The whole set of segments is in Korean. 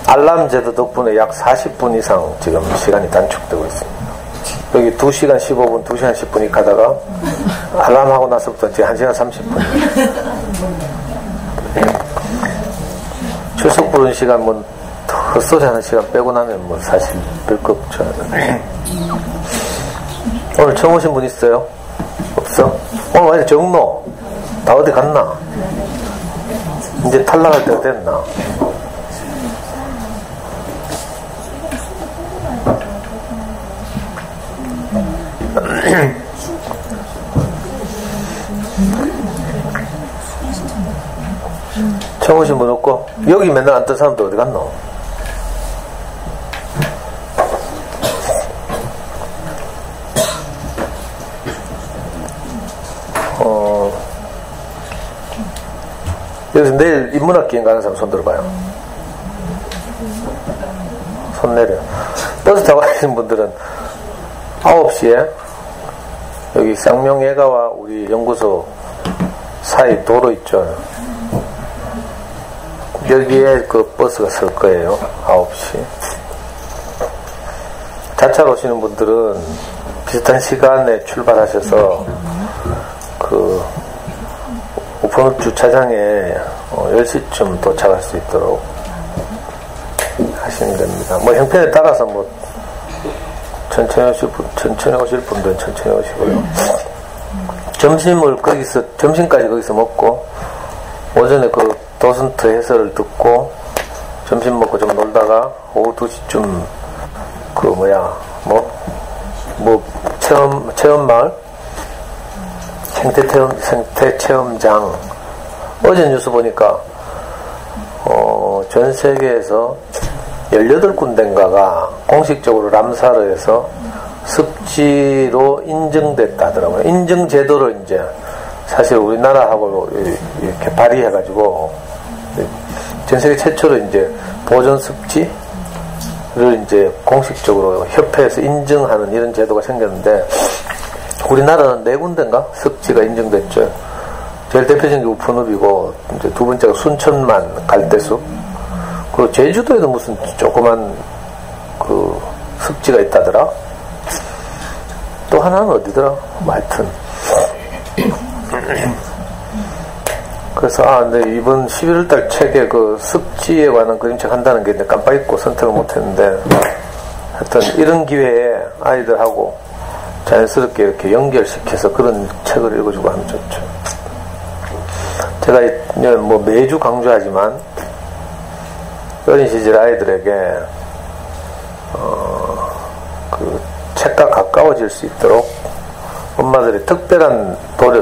알람 제도 덕분에 약 40분 이상 지금 시간이 단축되고 있습니다. 여기 2시간 15분, 2시간 10분이 가다가 알람하고 나서부터 지금 1시간 30분. 출석 부르는 시간 뭐 헛소리 하는 시간 빼고 나면 뭐 사실 별거 없죠. 오늘 처음 오신 분 있어요? 없어? 오늘 왜 정노? 다 어디 갔나? 이제 탈락할 때가 됐나? 처음 오신 분 없고 여기 맨날 앉던 사람도 어디 갔노? 여기서 내일 인문학기행 가는 사람 손 들어봐요. 손 내려. 버스 타고 가시는 분들은 9시에 여기 쌍명예가와 우리 연구소 사이 도로 있죠. 여기에 그 버스가 설 거예요. 9시. 자차로 오시는 분들은 비슷한 시간에 출발하셔서 그 우편업 주차장에 10시쯤 도착할 수 있도록 하시면 됩니다. 뭐 형편에 따라서 뭐 천천히 오실 분들은 천천히 오시고요. 점심까지 거기서 먹고 오전에 그 도슨트 해설을 듣고 점심 먹고 좀 놀다가 오후 2시쯤 체험마을 생태 체험장. 어제 뉴스 보니까 전 세계에서 18군데인가가 공식적으로 람사르에서 습지로 인증됐다 하더라고요. 인증 제도를 이제 사실 우리나라하고 이렇게 발의해가지고 전 세계 최초로 이제 보존 습지를 이제 공식적으로 협회에서 인증하는 이런 제도가 생겼는데 우리나라는 4군데인가 습지가 인증됐죠. 제일 대표적인 게 우fun읍이고 이제 두 번째가 순천만 갈대숲, 그리고 제주도에도 무슨 조그만 그 습지가 있다더라. 또 하나는 어디더라? 하여튼 그래서 근데 이번 11월달 책에 그 습지에 관한 그림책 한다는 게 깜빡 잊고 선택을 못했는데 하여튼 이런 기회에 아이들하고 자연스럽게 이렇게 연결시켜서 그런 책을 읽어주고 하면 좋죠. 제가 뭐 매주 강조하지만 어린 시절 아이들에게 그 책과 가까워질 수 있도록 엄마들의 특별한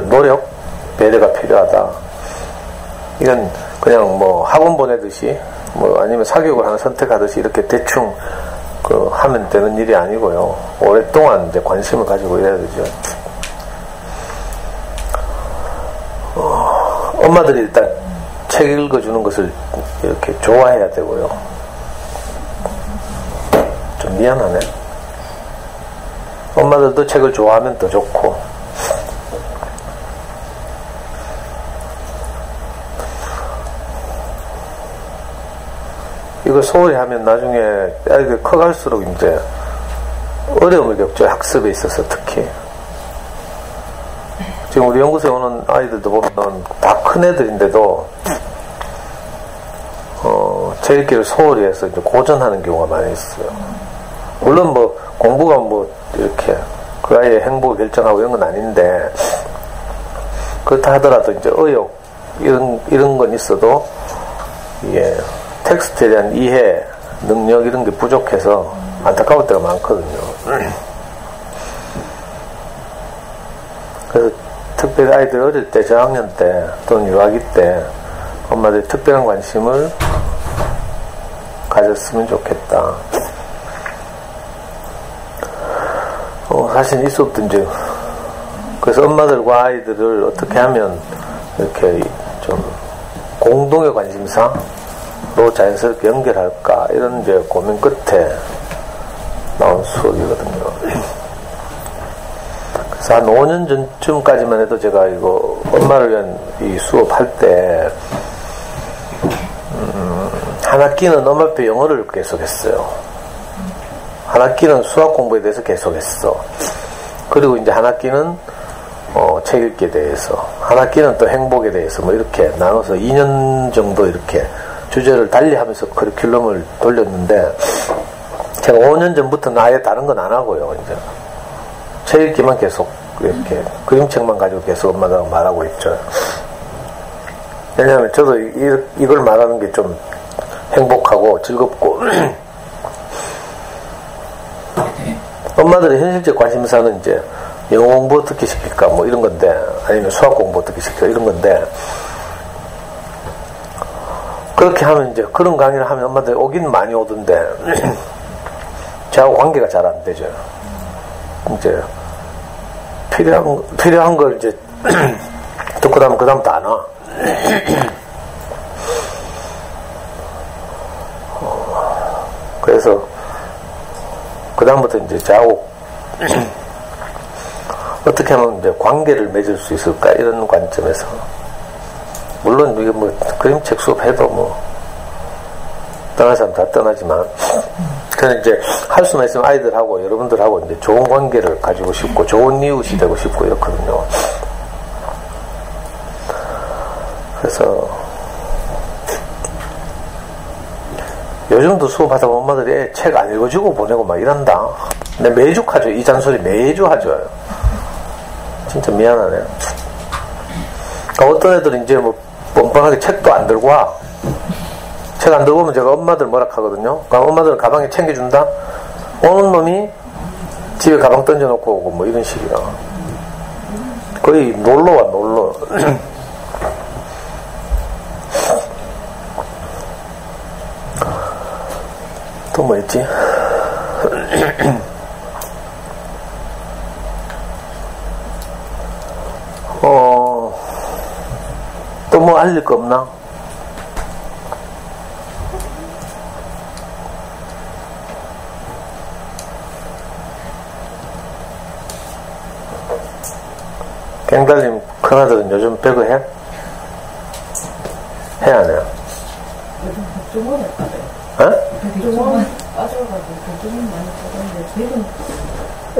노력, 배려가 필요하다. 이건 그냥 뭐 학원 보내듯이 뭐 아니면 사교육을 하나 선택하듯이 이렇게 대충 하면 되는 일이 아니고요. 오랫동안 이제 관심을 가지고 해야 되죠. 엄마들이 일단 책 읽어주는 것을 이렇게 좋아해야 되고요. 좀 미안하네. 엄마들도 책을 좋아하면 더 좋고. 이걸 소홀히 하면 나중에 아이들이 커갈수록 이제 어려움을 겪죠. 학습에 있어서 특히. 지금 우리 연구소에 오는 아이들도 보면 다 큰 애들인데도 책 읽기를 소홀히 해서 이제 고전하는 경우가 많이 있어요. 물론 뭐 공부가 뭐 이렇게 그 아이의 행복을 결정하고 이런 건 아닌데 그렇다 하더라도 이제 의욕 이런 건 있어도 이게 텍스트에 대한 이해 능력 이런 게 부족해서 안타까울 때가 많거든요. 그래서 특별히 아이들 어릴 때 저학년 때 또는 유아기 때 엄마들이 특별한 관심을 가졌으면 좋겠다. 사실 이 수업도 이제 그래서 엄마들과 아이들을 어떻게 하면 이렇게 좀 공동의 관심사로 자연스럽게 연결할까 이런 이제 고민 끝에 나온 수업이거든요. 그래서 한 5년 전쯤까지만 해도 제가 이거 엄마를 위한 이 수업할 때 한 학기는 엄마 앞에 영어를 계속했어요. 한 학기는 수학 공부에 대해서 계속했어. 그리고 이제 한 학기는 책 읽기에 대해서, 한 학기는 또 행복에 대해서 뭐 이렇게 나눠서 2년 정도 이렇게 주제를 달리하면서 커리큘럼을 돌렸는데, 제가 5년 전부터는 아예 다른 건 안 하고요. 이제 책 읽기만 계속 이렇게 그림책만 가지고 계속 엄마가 말하고 있죠. 왜냐하면 저도 이걸 말하는 게 좀 행복하고 즐겁고 엄마들의 현실적 관심사는 이제 영어 공부 어떻게 시킬까 뭐 이런 건데, 아니면 수학 공부 어떻게 시킬까 이런 건데, 그렇게 하면 이제 그런 강의를 하면 엄마들이 오긴 많이 오던데 저하고 관계가 잘 안 되죠. 이제 필요한 걸 이제 듣고 나면 그 다음부터 안 와. 그래서 그 다음부터 이제 저하고 어떻게 하면 이제 관계를 맺을 수 있을까 이런 관점에서, 물론 이게 뭐 그림책 수업해도 뭐 떠날 사람 다 떠나지만, 저는 이제 할 수만 있으면 아이들하고 여러분들하고 이제 좋은 관계를 가지고 싶고 좋은 이웃이 되고 싶고 이렇거든요. 그래서 요즘도 수업하다 보면 엄마들이 책 안 읽어주고 보내고 막 이런다. 근데 매주 하죠. 이 잔소리 매주 하죠. 진짜 미안하네요. 그러니까 어떤 애들은 이제 뭐 뻔뻔하게 책도 안 들고 와. 책 안 들고 오면 제가 엄마들 뭐라 하거든요. 그러니까 엄마들은 가방에 챙겨준다? 오는 놈이 집에 가방 던져놓고 오고 뭐 이런 식이야. 거의 놀러와, 놀러. 또 뭐 있지? 또 뭐 알릴 거 없나? 갱달님 큰아들은 요즘 배그 해? 해 안 해요? 요즘 백종원에 빠져요. 어? 백종원 빠져가지고 백종원 많이 빠졌는데 배그는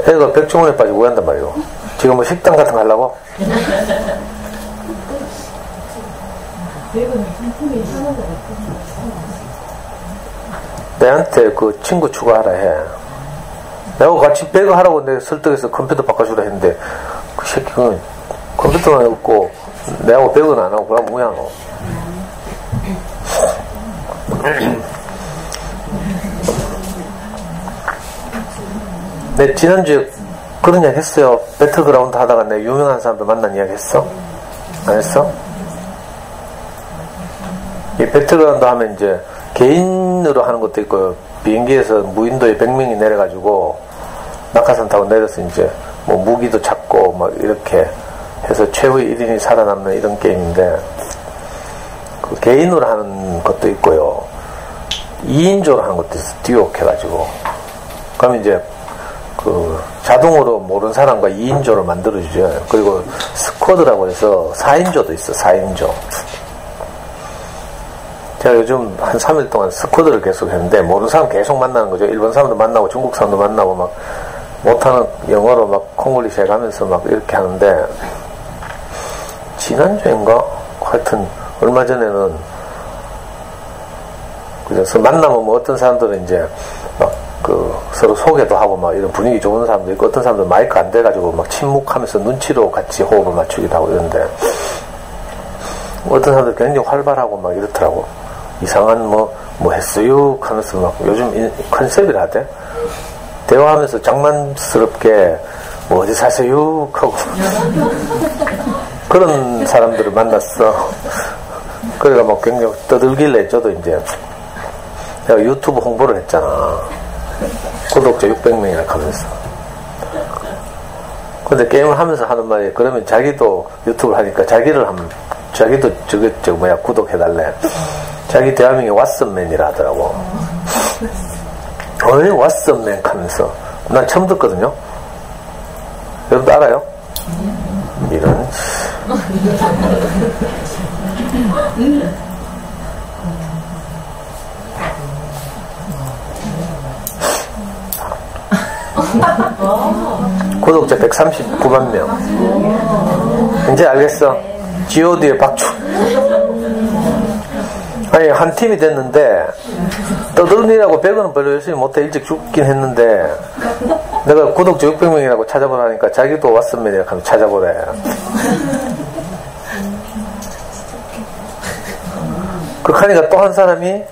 애가 백종원에 빠지고 왜 한단 말이에요? 지금 뭐 식당 같은 거 하려고? 배그는 상품이 하는 거 같아요. 내한테 그 친구 추가하라 해. 내가 같이 배그 하라고 내가 설득해서 컴퓨터 바꿔주라 했는데 그 새끼는 컴퓨터만 없고 내하고 배그는 안 하고 그럼 뭐야 너. 내 지난주에 그런 이야기 했어요. 배틀그라운드 하다가 내 유명한 사람들 만난 이야기 했어? 안 했어? 이 배틀그라운드 하면 이제 개인으로 하는 것도 있고, 비행기에서 무인도에 100명이 내려가지고 낙하산 타고 내려서 이제 뭐 무기도 찾고 막 이렇게 해서 최후의 1인이 살아남는 이런 게임인데, 그 개인으로 하는 것도 있고요, 2인조로 하는 것도 있어. 듀오 해가지고. 그러면 이제 그 자동으로 모르는 사람과 2인조로 만들어주죠. 그리고 스쿼드라고 해서 4인조도 있어. 4인조. 제가 요즘 한 3일 동안 스쿼드를 계속 했는데, 모르는 사람 계속 만나는 거죠. 일본 사람도 만나고 중국 사람도 만나고 막 못하는 영어로 막 콩글리시 해가면서 막 이렇게 하는데, 지난주인가? 하여튼 얼마 전에는 그래서 만나면 뭐 어떤 사람들은 이제 막 그 서로 소개도 하고 막 이런 분위기 좋은 사람도 있고, 어떤 사람들은 마이크 안 돼가지고 막 침묵하면서 눈치로 같이 호흡을 맞추기도 하고 이런데, 어떤 사람들 굉장히 활발하고 막 이렇더라고. 이상한 뭐 했어요? 하면서 막 요즘 컨셉이라 하대. 대화하면서 장난스럽게 뭐 어디 사세요? 하고 그런 사람들을 만났어. 그래가 뭐 굉장히 떠들길래 저도 이제 내가 유튜브 홍보를 했잖아. 구독자 600명이라 하면서. 근데 게임을 하면서 하는 말이, 그러면 자기도 유튜브를 하니까 자기도 구독해달래. 자기 대화명이 왓썸맨이라 하더라고. 왜 왓썸맨 하면서. 난 처음 듣거든요. 여러분도 알아요? 이런. 구독자 139만 명. 이제 알겠어. god의 박주. 아니, 한 팀이 됐는데, 떠들니라고 100원은 별로 열심히 못해. 일찍 죽긴 했는데, 내가 구독자 600명이라고 찾아보라니까 자기도 왔습니다. 하면 찾아보래. 그러니까 또 한 사람이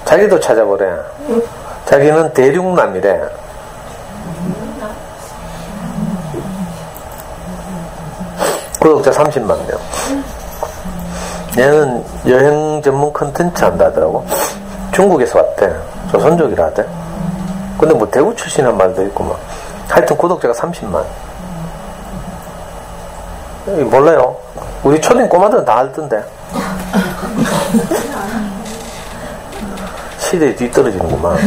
자기도 찾아보래. 자기는 대륙남이래. 구독자 30만 명. 얘는 여행 전문 컨텐츠 한다 하더라고. 중국에서 왔대. 조선족이라 하대. 근데 뭐 대구 출신이란 말도 있고 막. 하여튼 구독자가 30만. 몰라요. 우리 초딩 꼬마들은 다 알던데. 시대에 뒤떨어지는구만.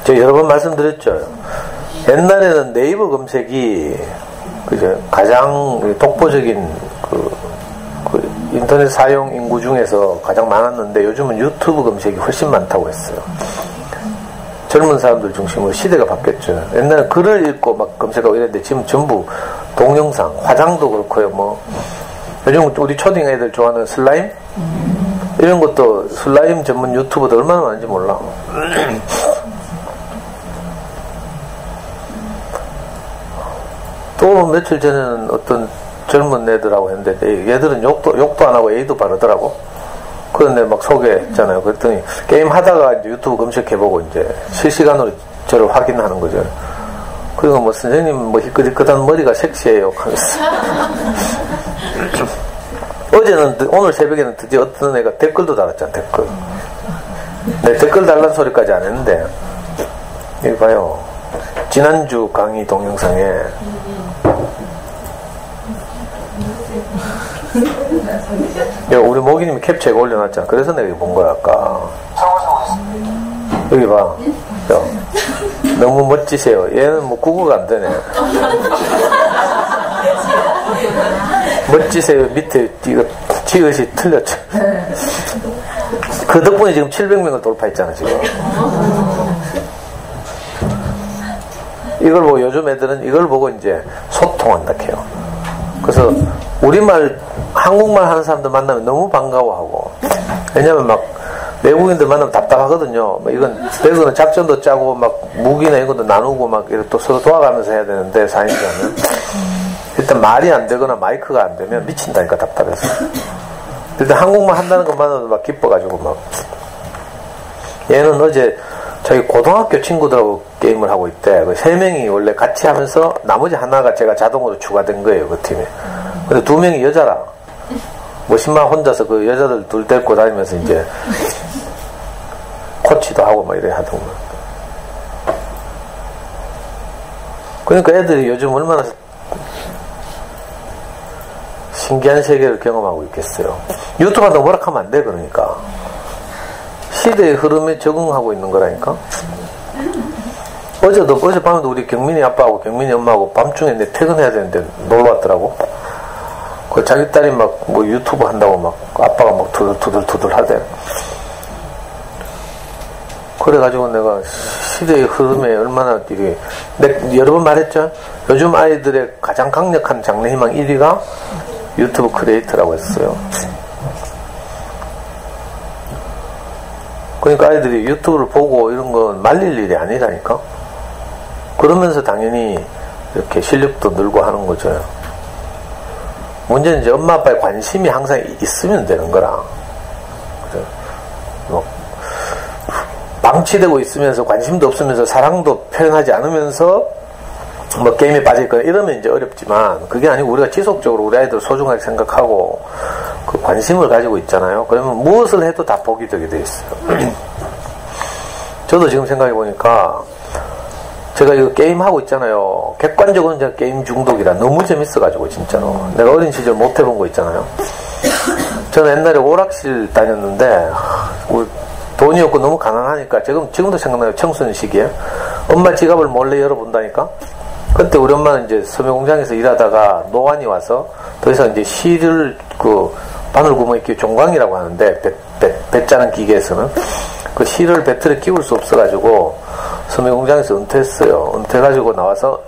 저 여러 번 말씀드렸죠. 옛날에는 네이버 검색이 그죠, 가장 독보적인 그 인터넷 사용 인구 중에서 가장 많았는데 요즘은 유튜브 검색이 훨씬 많다고 했어요. 젊은 사람들 중심으로 시대가 바뀌었죠. 옛날에 글을 읽고 막 검색하고 이랬는데 지금 전부 동영상, 화장도 그렇고요. 뭐 요즘 우리 초딩 애들 좋아하는 슬라임 이런 것도 슬라임 전문 유튜버도 얼마나 많은지 몰라. 또 며칠 전에는 어떤 젊은 애들하고 했는데 얘들은 욕도 안 하고 A도 바르더라고. 그런데 막 소개했잖아요. 그랬더니 게임 하다가 이제 유튜브 검색해보고 이제 실시간으로 저를 확인하는 거죠. 그리고 뭐 선생님 뭐 희끗희끗한 머리가 섹시해요 하면서. 오늘 새벽에는 드디어 어떤 애가 댓글도 달았잖아. 댓글. 내 댓글 달란 소리까지 안 했는데 여기 봐요. 지난주 강의 동영상에 우리 모기님이 캡처해 올려놨잖아. 그래서 내가 본 거야 아까. 여기 봐. 너무 멋지세요. 얘는 뭐 국어가 안 되네. 멋지세요 밑에 이거 지읒이 틀렸죠. 그 덕분에 지금 700명을 돌파했잖아 지금. 이걸 보고 요즘 애들은 이걸 보고 이제 소통한다 해요. 그래서 우리말 한국말 하는 사람들 만나면 너무 반가워하고, 왜냐면 막 외국인들 만나면 답답하거든요. 이건 작전도 짜고 막 무기나 이런 것도 나누고 막 또 서로 도와가면서 해야 되는데 4인자는 일단 말이 안 되거나 마이크가 안 되면 미친다니까 답답해서. 일단 한국말 한다는 것만으로도 막 기뻐가지고 막. 얘는 어제 저희 고등학교 친구들하고 게임을 하고 있대. 그 3명이 원래 같이 하면서 나머지 하나가 제가 자동으로 추가된 거예요, 그 팀에. 근데 2명이 여자라. 멋있만 혼자서 그 여자들 둘 데리고 다니면서 이제 코치도 하고 막 이래 하더구만. 그러니까 애들이 요즘 얼마나 신기한 세계를 경험하고 있겠어요. 유튜브한테 뭐라 하면 안 돼, 그러니까. 시대의 흐름에 적응하고 있는 거라니까. 어젯밤에도 우리 경민이 아빠하고 경민이 엄마하고 밤중에 내 퇴근해야 되는데 놀러 왔더라고. 그 자기 딸이 막 뭐 유튜브 한다고 막 아빠가 막 투덜투덜 하대. 그래가지고 내가 시대의 흐름에 얼마나 내가 여러 번 말했죠. 요즘 아이들의 가장 강력한 장래희망 1위가 유튜브 크리에이터라고 했어요. 그러니까 아이들이 유튜브를 보고 이런 건 말릴 일이 아니라니까. 그러면서 당연히 이렇게 실력도 늘고 하는 거죠. 문제는 이제 엄마 아빠의 관심이 항상 있으면 되는 거라. 뭐 방치되고 있으면서 관심도 없으면서 사랑도 표현하지 않으면서 뭐 게임에 빠질거나 이러면 이제 어렵지만, 그게 아니고 우리가 지속적으로 우리 아이들 소중하게 생각하고 그 관심을 가지고 있잖아요. 그러면 무엇을 해도 다 복이 되게 돼 있어요. 저도 지금 생각해 보니까 제가 이거 게임 하고 있잖아요. 객관적으로는 제가 게임 중독이라 너무 재밌어가지고 진짜로. 내가 어린 시절 못 해본 거 있잖아요. 저는 옛날에 오락실 다녔는데 돈이 없고 너무 가난하니까 지금도 생각나요. 청소년 시기에 엄마 지갑을 몰래 열어본다니까. 그때 우리 엄마는 이제 섬유공장에서 일하다가 노안이 와서 더 이상 이제 실을 그 바늘구멍에 끼워 종광이라고 하는데 배 짜는 기계에서는 그 실을 배틀에 끼울 수 없어가지고 섬유공장에서 은퇴했어요. 은퇴해가지고 나와서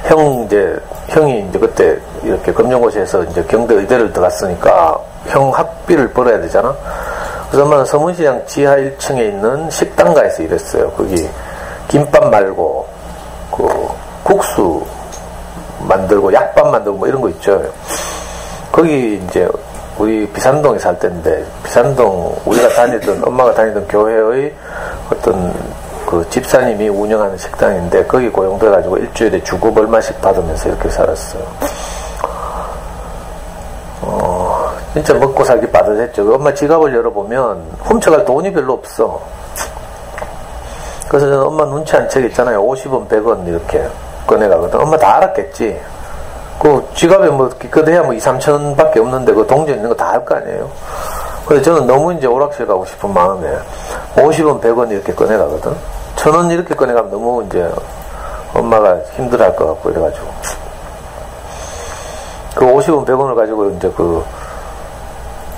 형이 이제 그때 이렇게 금융고시에서 이제 경대 의대를 들어갔으니까 형 학비를 벌어야 되잖아. 그래서 엄마는 서문시장 지하 1층에 있는 식당가에서 일했어요. 거기 김밥 말고 그 국수 만들고 약밥 만들고 뭐 이런 거 있죠. 거기 이제 우리 비산동에 살 때인데, 비산동 우리가 다니던 엄마가 다니던 교회의 어떤 그 집사님이 운영하는 식당인데 거기 고용돼가지고 일주일에 주급 얼마씩 받으면서 이렇게 살았어요. 진짜 먹고 살기 빠듯했죠. 엄마 지갑을 열어보면 훔쳐갈 돈이 별로 없어. 그래서 저는 엄마 눈치 안 채게 있잖아요. 50원, 100원 이렇게 꺼내가거든. 엄마 다 알았겠지. 그 지갑에 뭐 기껏해야 뭐 2, 3천 밖에 없는데 그 동전 있는 거 다 알 거 아니에요. 그래서 저는 너무 이제 오락실 가고 싶은 마음에 50원, 100원 이렇게 꺼내가거든. 1,000원 이렇게 꺼내가면 너무 이제 엄마가 힘들어 할 것 같고 이래가지고. 그 50원, 100원을 가지고 이제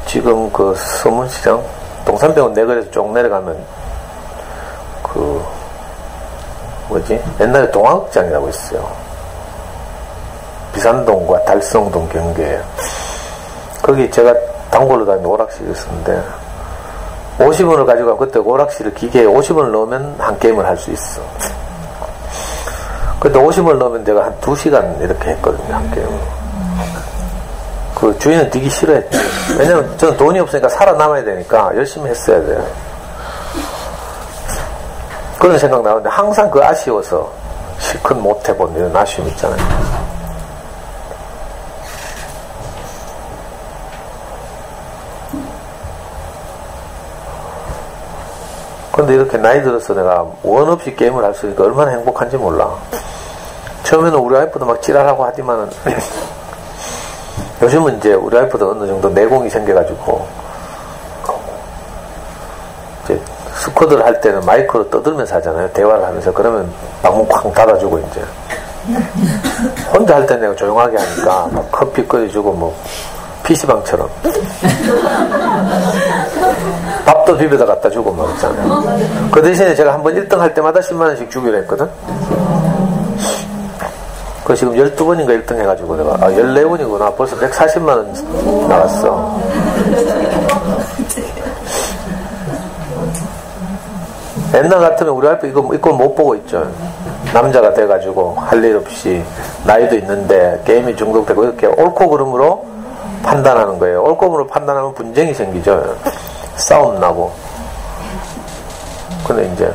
지금 그 서문시장 동산병원 내거리에서 쭉 내려가면 옛날에 동화극장이라고 있어요. 비산동과 달성동 경계에. 거기 제가 단골로 다니는 오락실이 있었는데 50원을 가지고 그때 오락실 기계에 50원을 넣으면 한 게임을 할 수 있어. 근데 50원을 넣으면 내가 한 2시간 이렇게 했거든요, 한 게임을. 그 주인은 되게 싫어했지. 왜냐면 저는 돈이 없으니까 살아남아야 되니까 열심히 했어야 돼요. 그런 생각 나오는데 항상 그 아쉬워서 실컷 못 해본 이런 아쉬움 있잖아요. 근데 이렇게 나이 들어서 내가 원 없이 게임을 할 수 있으니까 얼마나 행복한지 몰라. 처음에는 우리 와이프도 막 지랄하고 하지만은 요즘은 이제 우리 와이프도 어느 정도 내공이 생겨가지고 이제 스쿼드를 할 때는 마이크로 떠들면서 하잖아요. 대화를 하면서. 그러면 방문 쾅 닫아주고 이제 혼자 할 때 내가 조용하게 하니까 막 커피 끓여주고 뭐 PC방처럼 밥도 비벼다 갖다 주고 막 있잖아요. 그 대신에 제가 한번 1등 할 때마다 10만원씩 주기로 했거든. 그 지금 12번인가 1등 해가지고 내가 14번이구나. 벌써 140만원 나갔어. 옛날 같으면 우리 와이프 이거 못 보고 있죠. 남자가 돼가지고 할 일 없이 나이도 있는데 게임이 중독되고 이렇게 옳고 그름으로 판단하는 거예요. 옳고 그름으로 판단하면 분쟁이 생기죠. 싸움 나고. 근데 이제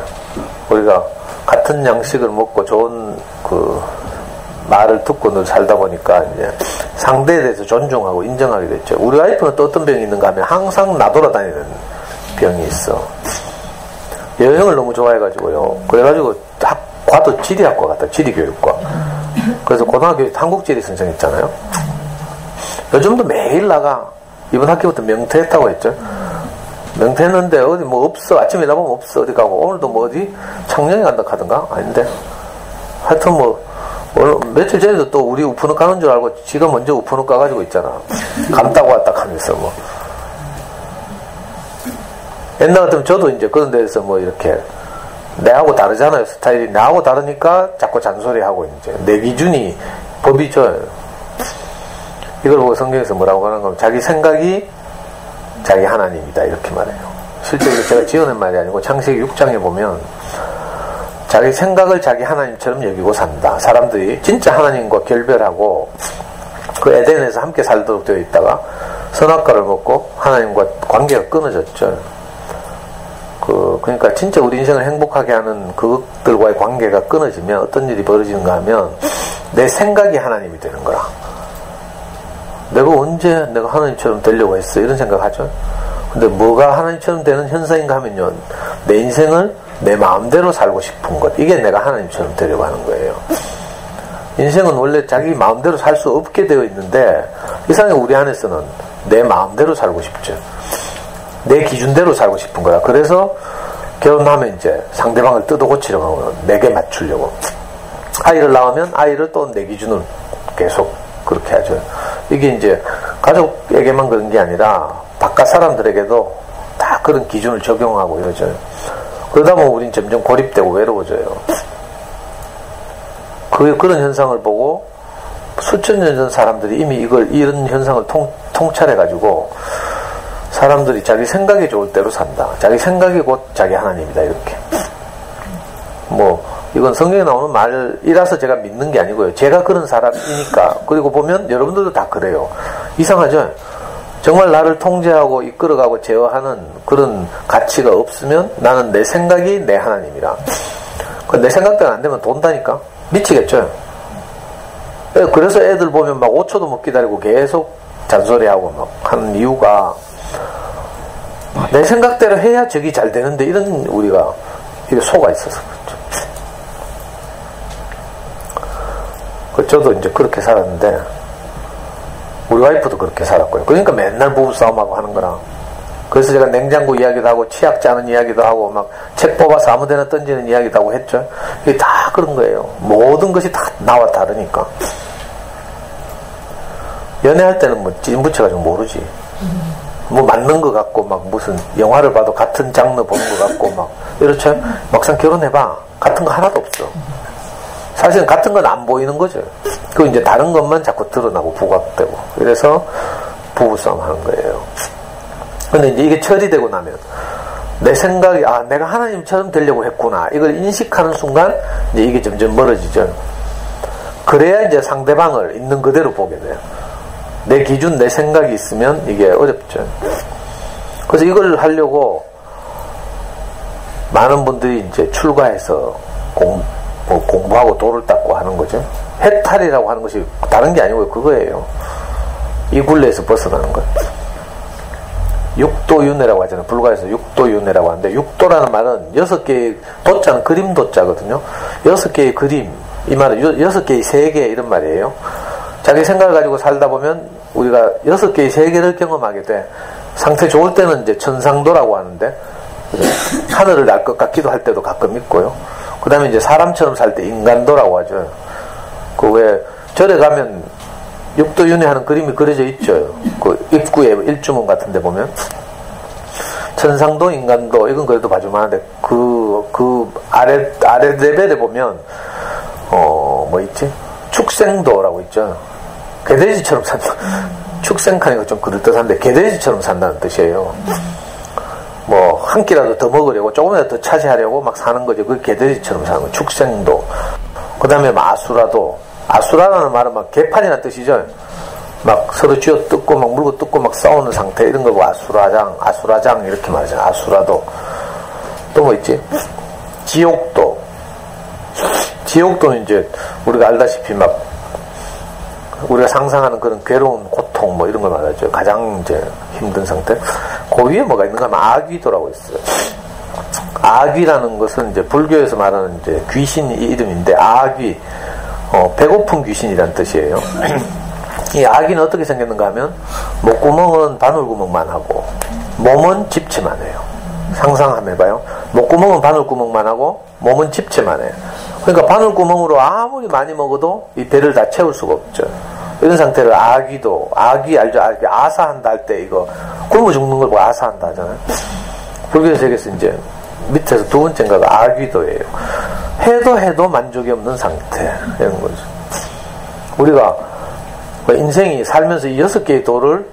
우리가 같은 양식을 먹고 좋은 말을 듣고 늘 살다 보니까 이제 상대에 대해서 존중하고 인정하게 됐죠. 우리 와이프는 또 어떤 병이 있는가 하면 항상 나돌아다니는 병이 있어. 여행을 너무 좋아해가지고요. 그래가지고 과도 지리학과 갔다. 지리교육과. 그래서 고등학교 한국지리 선생 있잖아요. 요즘도 매일 나가. 이번 학기부터 명퇴했다고 했죠. 명퇴했는데 어디 뭐 없어. 아침에 나가면 없어. 어디 가고. 오늘도 뭐 어디 창녕에 간다 하던가? 아닌데. 하여튼 며칠 전에도 또 우리 우프는 가는 줄 알고 지가 먼저 우프는 가가지고 있잖아. 감 따고 왔다 하면서 뭐. 옛날 같으면 저도 이제 그런 데서 뭐 이렇게 내하고 다르잖아요. 스타일이. 내하고 다르니까 자꾸 잔소리하고 이제 내 기준이 법이죠. 이걸 보고 성경에서 뭐라고 하는 거면 자기 생각이 자기 하나님이다 이렇게 말해요. 실제로 제가 지어낸 말이 아니고 창세기 6장에 보면 자기 생각을 자기 하나님처럼 여기고 산다. 사람들이 진짜 하나님과 결별하고 그 에덴에서 함께 살도록 되어 있다가 선악과를 먹고 하나님과 관계가 끊어졌죠. 그러니까 진짜 우리 인생을 행복하게 하는 그것들과의 관계가 끊어지면 어떤 일이 벌어지는가 하면 내 생각이 하나님이 되는 거야. 내가 언제 내가 하나님처럼 되려고 했어? 이런 생각하죠. 근데 뭐가 하나님처럼 되는 현상인가 하면요. 내 인생을 내 마음대로 살고 싶은 것. 이게 내가 하나님처럼 되려고 하는 거예요. 인생은 원래 자기 마음대로 살 수 없게 되어 있는데 이상하게 우리 안에서는 내 마음대로 살고 싶죠. 내 기준대로 살고 싶은 거야. 그래서 결혼하면 이제 상대방을 뜯어고치려고 하고 내게 맞추려고. 아이를 낳으면 아이를 또 내 기준으로 계속 그렇게 하죠. 이게 이제 가족에게만 그런 게 아니라 바깥 사람들에게도 다 그런 기준을 적용하고 이러죠. 그러다 보면 우린 점점 고립되고 외로워져요. 그런 현상을 보고 수천 년 전 사람들이 이미 이런 현상을 통찰해가지고 사람들이 자기 생각이 좋을 대로 산다. 자기 생각이 곧 자기 하나님이다. 이렇게. 이건 성경에 나오는 말이라서 제가 믿는 게 아니고요. 제가 그런 사람이니까. 그리고 보면 여러분들도 다 그래요. 이상하죠? 정말 나를 통제하고 이끌어가고 제어하는 그런 가치가 없으면 나는 내 생각이 내 하나님이라. 내 생각대로 안 되면 돈다니까? 미치겠죠? 그래서 애들 보면 막 5초도 못 기다리고 계속 잔소리하고 막 하는 이유가 내 생각대로 해야 저기 잘 되는데 이런 우리가 이게 속아 있어서 그렇죠. 저도 이제 그렇게 살았는데 우리 와이프도 그렇게 살았고요. 그러니까 맨날 부부싸움하고 하는 거라. 그래서 제가 냉장고 이야기도 하고 치약 짜는 이야기도 하고 막 책 뽑아서 아무데나 던지는 이야기도 하고 했죠. 이게 다 그런 거예요. 모든 것이 다 나와 다르니까. 연애할 때는 찐 붙여가지고 모르지. 맞는 것 같고 막 무슨 영화를 봐도 같은 장르 보는 것 같고 막 이렇죠. 막상 결혼해봐 같은 거 하나도 없어. 사실은 같은 건 안 보이는 거죠. 그 이제 다른 것만 자꾸 드러나고 부각되고 그래서 부부싸움 하는 거예요. 근데 이제 이게 처리되고 나면 내 생각이 내가 하나님처럼 되려고 했구나 이걸 인식하는 순간 이제 이게 점점 멀어지죠. 그래야 이제 상대방을 있는 그대로 보게 돼요. 내 기준 내 생각이 있으면 이게 어렵죠. 그래서 이걸 하려고 많은 분들이 이제 출가해서 공부하고 도를 닦고 하는 거죠. 해탈이라고 하는 것이 다른 게 아니고 그거예요. 이 굴레에서 벗어나는 것. 육도윤회라고 하잖아요. 불가에서 육도윤회라고 하는데 육도라는 말은 6개의 도자는 그림 도자거든요. 6개의 그림 이 말은 6개의 세계 이런 말이에요. 자기 생각을 가지고 살다 보면 우리가 6개의 세계를 경험하게 돼. 상태 좋을 때는 이제 천상도라고 하는데 하늘을 날 것 같기도 할 때도 가끔 있고요. 그 다음에 이제 사람처럼 살 때 인간도라고 하죠. 그 왜 절에 가면 육도윤회 하는 그림이 그려져 있죠. 그 입구에 일주문 같은 데 보면 천상도 인간도 이건 그래도 봐줄만한데 그 아래 레벨에 보면 뭐 있지? 축생도라고 있죠. 개돼지처럼 산다. 축생하니까 좀 그럴듯한데 개돼지처럼 산다는 뜻이에요. 한 끼라도 더 먹으려고 조금이라도 더 차지하려고 막 사는 거죠. 그 개돼지처럼 사는 거. 축생도. 그 다음에 아수라도. 아수라라는 말은 막 개판이라는 뜻이죠. 막 서로 쥐어 뜯고 막 물고 뜯고 막 싸우는 상태 이런 거고 아수라장 이렇게 말하잖아요. 아수라도. 또 뭐 있지? 지옥도. 지옥도는 이제 우리가 알다시피 막 우리가 상상하는 그런 괴로운 고통 뭐 이런 걸 말하죠. 가장 이제 힘든 상태. 그 위에 뭐가 있는가 하면 아귀도라고 있어요. 아귀라는 것은 이제 불교에서 말하는 이제 귀신 이름인데 아귀, 배고픈 귀신이라는 뜻이에요. 이 아귀는 어떻게 생겼는가 하면 목구멍은 바늘구멍만 하고 몸은 집채만 해요. 상상 한번 해봐요. 목구멍은 바늘구멍만 하고 몸은 집채만 해요. 그러니까 바늘구멍으로 아무리 많이 먹어도 이 배를 다 채울 수가 없죠. 이런 상태를 아귀 알죠? 아사한다 할 때 이거 굶어 죽는 걸 보고 아사한다 하잖아요. 불교 세계에서 이제 밑에서 두 번째인가가 아귀도예요. 해도 만족이 없는 상태 이런 거죠. 우리가 인생이 살면서 이 6개의 도를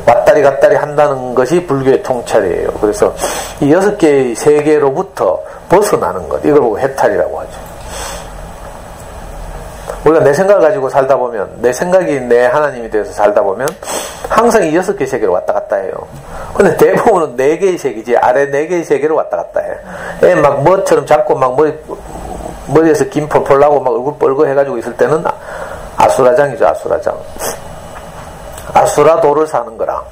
왔다리 갔다리 한다는 것이 불교의 통찰이에요. 그래서 이 6개의 세계로부터 벗어나는 것 이걸 보고 해탈이라고 하죠. 우리가 내 생각을 가지고 살다 보면 내 생각이 내 하나님이 되어서 살다 보면 항상 이 6개의 세계로 왔다 갔다 해요. 근데 대부분은 4개의 세계지 아래 4개의 세계로 왔다 갔다 해. 막 뭐처럼 잡고 막 머리에서 김 펄펄 나고 막 얼굴 뻘거 해가지고 있을 때는 아수라장이죠. 아수라도를 사는 거라.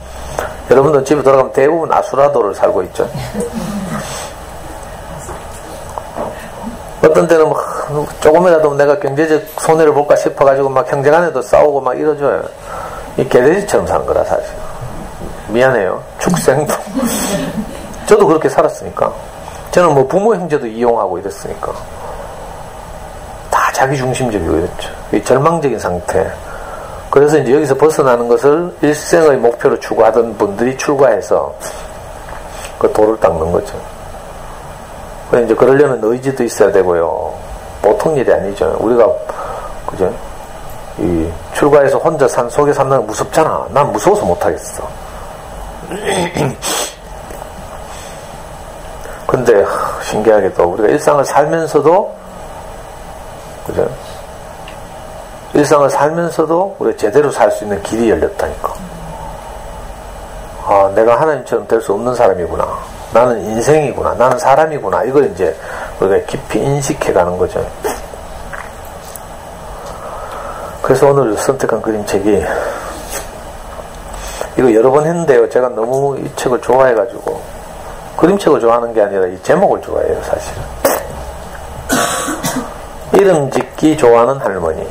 여러분들 집에 돌아가면 대부분 아수라도를 살고 있죠. 어떤 때는 조금이라도 내가 경제적 손해를 볼까 싶어가지고 막 형제간에도 싸우고 막 이러죠. 이 개돼지처럼 사는 거라 사실. 미안해요. 축생도. 저도 그렇게 살았으니까. 저는 부모 형제도 이용하고 이랬으니까. 다 자기 중심적이고 이랬죠. 이 절망적인 상태. 그래서 이제 여기서 벗어나는 것을 일생의 목표로 추구하던 분들이 출가해서 그 도를 닦는 거죠. 이제 그러려면 의지도 있어야 되고요. 보통 일이 아니죠. 우리가, 그죠? 이 출가해서 혼자 산 속에 산다는 건 무섭잖아. 난 무서워서 못하겠어. 근데 신기하게도 우리가 일상을 살면서도, 그죠? 일상을 살면서도 우리가 제대로 살 수 있는 길이 열렸다니까. 아, 내가 하나님처럼 될 수 없는 사람이구나. 나는 인생이구나. 나는 사람이구나. 이걸 이제 우리가 깊이 인식해 가는 거죠. 그래서 오늘 선택한 그림책이, 이거 여러 번 했는데요. 제가 너무 이 책을 좋아해가지고, 그림책을 좋아하는 게 아니라 이 제목을 좋아해요, 사실은. 이름 짓기 좋아하는 할머니.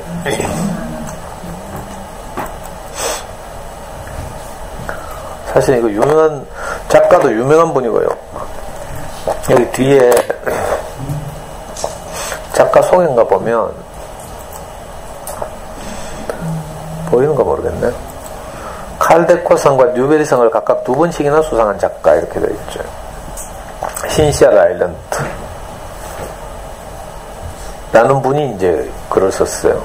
사실 이거 유명한, 작가도 유명한 분이고요. 여기 뒤에 작가 소개인가 보면, 보이는가 모르겠네. 칼데코상과 뉴베리상을 각각 2번씩이나 수상한 작가, 이렇게 되어 있죠. 신시알 아일랜드 라는 분이 이제 글을 썼어요.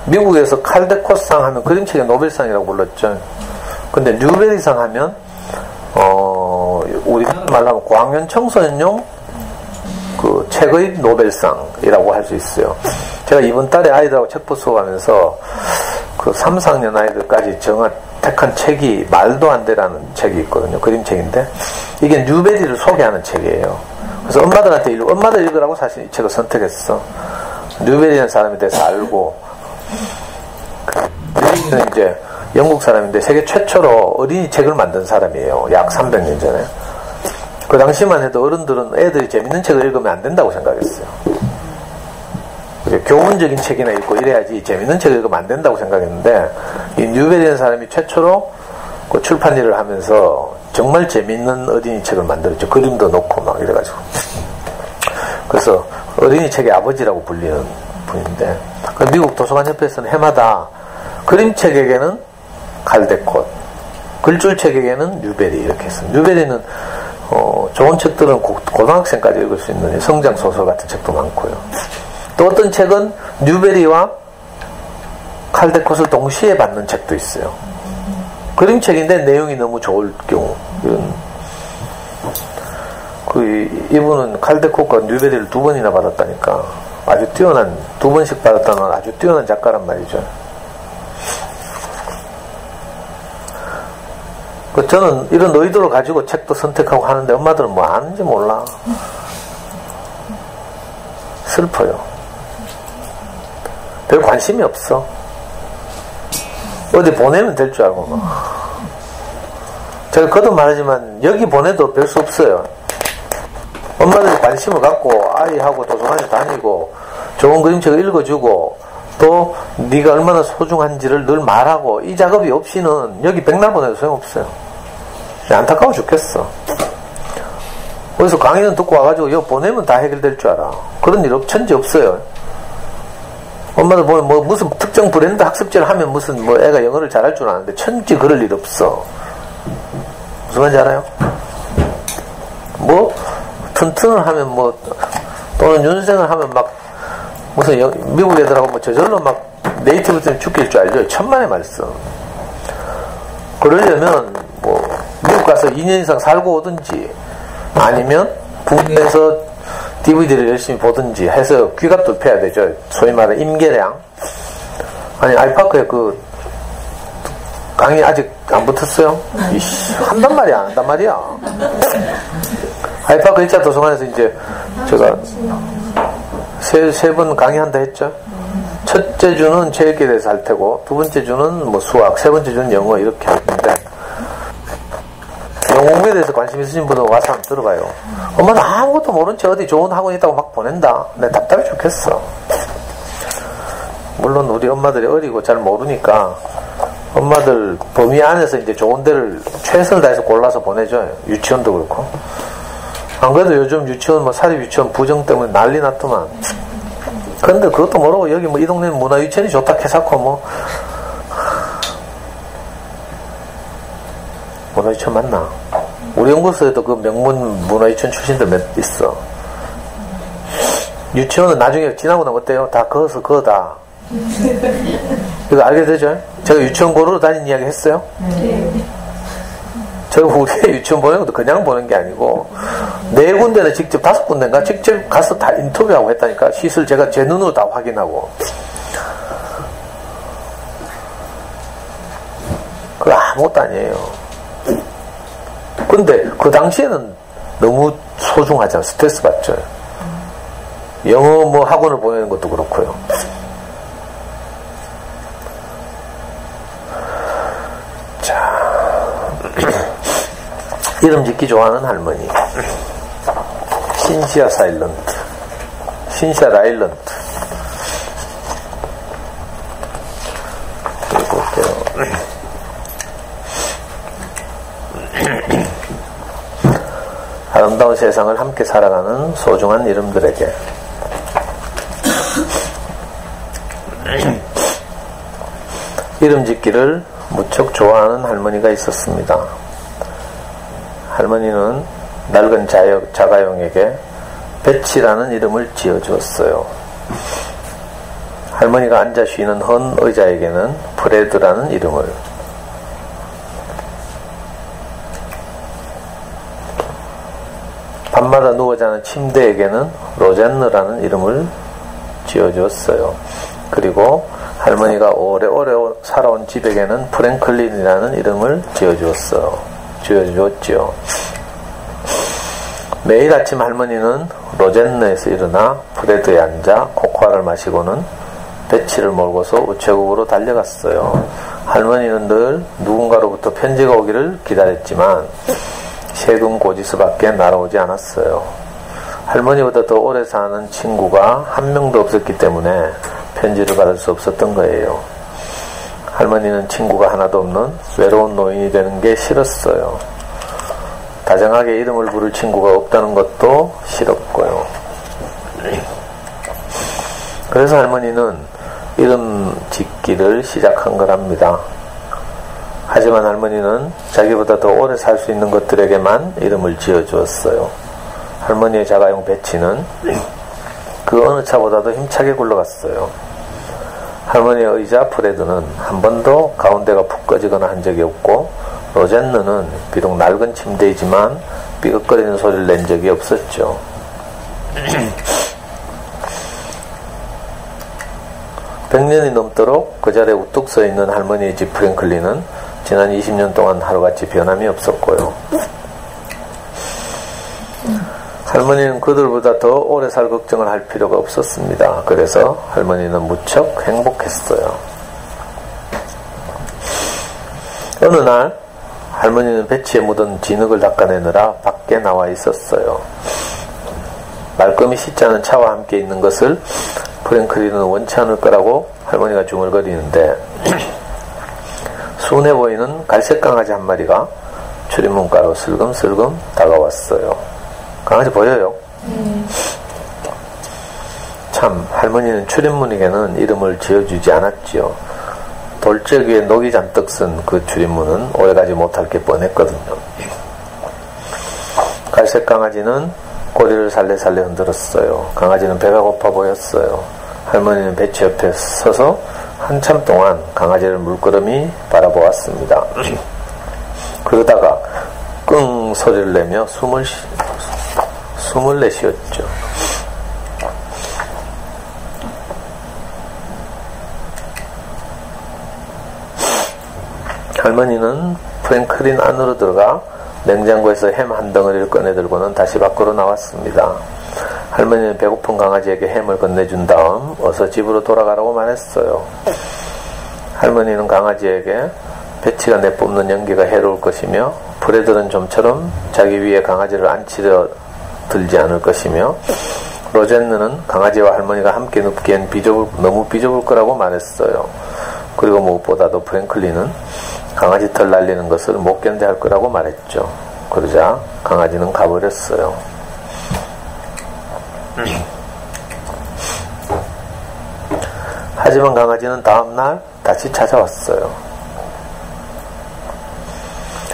미국에서 칼데코상 하면 그림책의 노벨상이라고 불렀죠. 근데 뉴베리상 하면 우리 말로 하면 고학년 청소년용 그 책의 노벨상이라고 할 수 있어요. 제가 이번 달에 아이들하고 책보 수업하면서 그 3, 4학년 아이들까지 택한 책이 말도 안 되라는 책이 있거든요. 그림책인데 이게 뉴베리를 소개하는 책이에요. 그래서 엄마들 읽으라고 사실 이 책을 선택했어. 뉴베리라는 사람에 대해서 알고, 뉴베리는 이제 영국 사람인데 세계 최초로 어린이 책을 만든 사람이에요. 약 300년 전에. 그 당시만 해도 어른들은 애들이 재밌는 책을 읽으면 안 된다고 생각했어요. 교훈적인 책이나 읽고 이래야지 재밌는 책을 읽으면 안 된다고 생각했는데, 이 뉴베리라는 사람이 최초로 그 출판 일을 하면서 정말 재밌는 어린이 책을 만들었죠. 그림도 넣고 막 이래가지고. 그래서 어린이 책의 아버지라고 불리는 분인데, 미국 도서관협회에서는 해마다 그림책에게는 칼데콧, 글줄책에게는 뉴베리 이렇게 했어요. 뉴베리는 좋은 책들은 고등학생까지 읽을 수 있는 성장 소설 같은 책도 많고요. 또 어떤 책은 뉴베리와 칼데콧을 동시에 받는 책도 있어요. 그림책인데 내용이 너무 좋을 경우, 이분은 칼데콧과 뉴베리를 2번이나 받았다니까. 아주 뛰어난, 2번씩 받았다는 아주 뛰어난 작가란 말이죠. 저는 이런 의도를 가지고 책도 선택하고 하는데 엄마들은 뭐 아는지 몰라. 슬퍼요. 별 관심이 없어. 어디 보내면 될 줄 알고 막. 제가 거듭 말하지만 여기 보내도 별 수 없어요. 엄마들이 관심을 갖고 아이하고 도서관에 다니고 좋은 그림책을 읽어주고 또 네가 얼마나 소중한지를 늘 말하고, 이 작업이 없이는 여기 백날 보내도 소용없어요. 안타까워 죽겠어. 거기서 강의는 듣고 와가지고 이거 보내면 다 해결될 줄 알아. 그런 일 천지 없어요. 엄마들 보면 뭐 무슨 특정 브랜드 학습지를 하면 무슨 뭐 애가 영어를 잘할 줄 아는데 천지 그럴 일 없어. 무슨 말인지 알아요? 뭐 튼튼을 하면 뭐 또는 윤생을 하면 막 무슨 미국 애들하고 뭐 저절로 막 네이티브 때문에 죽길 줄 알죠. 천만의 말씀. 그러려면 뭐 미국 가서 2년 이상 살고 오든지 아니면 국내에서 DVD를 열심히 보든지 해서 귀가 뚫혀야 되죠. 소위 말하는 임계량. 아니 아이파크에 그 강의 아직 안 붙었어요? 이씨, 한단 말이야 안 한단 말이야. 아이파크 1차 도서관에서 이제 제가 세 번 강의한다 했죠. 첫째 주는 체육에 대해서 할 테고, 2번째 주는 뭐 수학, 3번째 주는 영어 이렇게 하는데, 영어 공부에 대해서 관심 있으신 분은 와서 한번 들어봐요. 엄마는 아무것도 모른 채 어디 좋은 학원 있다고 막 보낸다. 내가 답답해 죽겠어. 물론 우리 엄마들이 어리고 잘 모르니까 엄마들 범위 안에서 이제 좋은 데를 최선을 다해서 골라서 보내줘요. 유치원도 그렇고. 안 그래도 요즘 유치원, 뭐 사립 유치원 부정 때문에 난리 났더만. 근데 그것도 모르고 여기 뭐 이 동네는 문화유치원이 좋다 해놓고 뭐. 문화유치원 맞나? 우리 연구소에도 그 명문 문화유치원 출신들 몇 있어. 유치원은 나중에 지나고 나면 어때요? 다 그어서 그어다. 이거 알게 되죠? 제가 유치원 고르러 다닌 이야기 했어요? 제가 우리 유치원 보낸 것도 그냥 보낸 게 아니고, 4군데는 직접, 5군데인가 직접 가서 다 인터뷰하고 했다니까. 시술 제가 제 눈으로 다 확인하고. 그거 아무것도 아니에요. 근데 그 당시에는 너무 소중하잖아. 스트레스 받죠. 영어 뭐 학원을 보내는 것도 그렇고요. 자, 이름 짓기 좋아하는 할머니. 신시아 사일런트. 신시아 라일런트. 볼게요. 아름다운 세상을 함께 살아가는 소중한 이름들에게. 이름 짓기를 무척 좋아하는 할머니가 있었습니다. 할머니는 낡은 자가용에게 배치라는 이름을 지어주었어요. 할머니가 앉아 쉬는 헌 의자에게는 프레드라는 이름을, 밤마다 누워 자는 침대에게는 로젠느라는 이름을 지어주었어요. 그리고 할머니가 오래오래 살아온 집에게는 프랭클린이라는 이름을 지어주었지요. 매일 아침 할머니는 로젠느에서 일어나 프레드에 앉아 코코아를 마시고는 배치를 몰고서 우체국으로 달려갔어요. 할머니는 늘 누군가로부터 편지가 오기를 기다렸지만 세금 고지서밖에 날아오지 않았어요. 할머니보다 더 오래 사는 친구가 한 명도 없었기 때문에 편지를 받을 수 없었던 거예요. 할머니는 친구가 하나도 없는 외로운 노인이 되는 게 싫었어요. 다정하게 이름을 부를 친구가 없다는 것도 싫었고요. 그래서 할머니는 이름 짓기를 시작한 거랍니다. 하지만 할머니는 자기보다 더 오래 살 수 있는 것들에게만 이름을 지어주었어요. 할머니의 자가용 배치는 그 어느 차보다도 힘차게 굴러갔어요. 할머니의 의자 프레드는 한 번도 가운데가 푹 꺼지거나 한 적이 없고, 로젠느는 비록 낡은 침대이지만 삐걱거리는 소리를 낸 적이 없었죠. 100년이 넘도록 그 자리에 우뚝 서 있는 할머니의 집 프랭클린은 지난 20년 동안 하루같이 변함이 없었고요. 할머니는 그들보다 더 오래 살 걱정을 할 필요가 없었습니다. 그래서 할머니는 무척 행복했어요. 어느 날 할머니는 배치에 묻은 진흙을 닦아내느라 밖에 나와 있었어요. 말끔히 씻지 않은 차와 함께 있는 것을 프랭클린은 원치 않을 거라고 할머니가 중얼거리는데, 순해 보이는 갈색 강아지 한 마리가 출입문가로 슬금슬금 다가왔어요. 강아지 보여요? 참, 할머니는 출입문에게는 이름을 지어주지 않았지요. 돌적 위에 녹이 잔뜩 쓴 그 출입문은 오래가지 못할 게 뻔했거든요. 갈색 강아지는 꼬리를 살래살래 흔들었어요. 강아지는 배가 고파 보였어요. 할머니는 배치 옆에 서서 한참 동안 강아지를 물끄러미 바라보았습니다. 그러다가 끙 소리를 내며 숨을 내쉬었죠. 할머니는 프랭클린 안으로 들어가 냉장고에서 햄 한 덩어리를 꺼내들고는 다시 밖으로 나왔습니다. 할머니는 배고픈 강아지에게 햄을 건네준 다음 어서 집으로 돌아가라고 말했어요. 할머니는 강아지에게 배치가 내뿜는 연기가 해로울 것이며, 프레드는 좀처럼 자기 위에 강아지를 앉히려 들지 않을 것이며, 로젠느는 강아지와 할머니가 함께 눕기엔 너무 비좁을 거라고 말했어요. 그리고 무엇보다도 프랭클린은 강아지 털 날리는 것을 못 견뎌할 거라고 말했죠. 그러자 강아지는 가버렸어요. 하지만 강아지는 다음날 다시 찾아왔어요.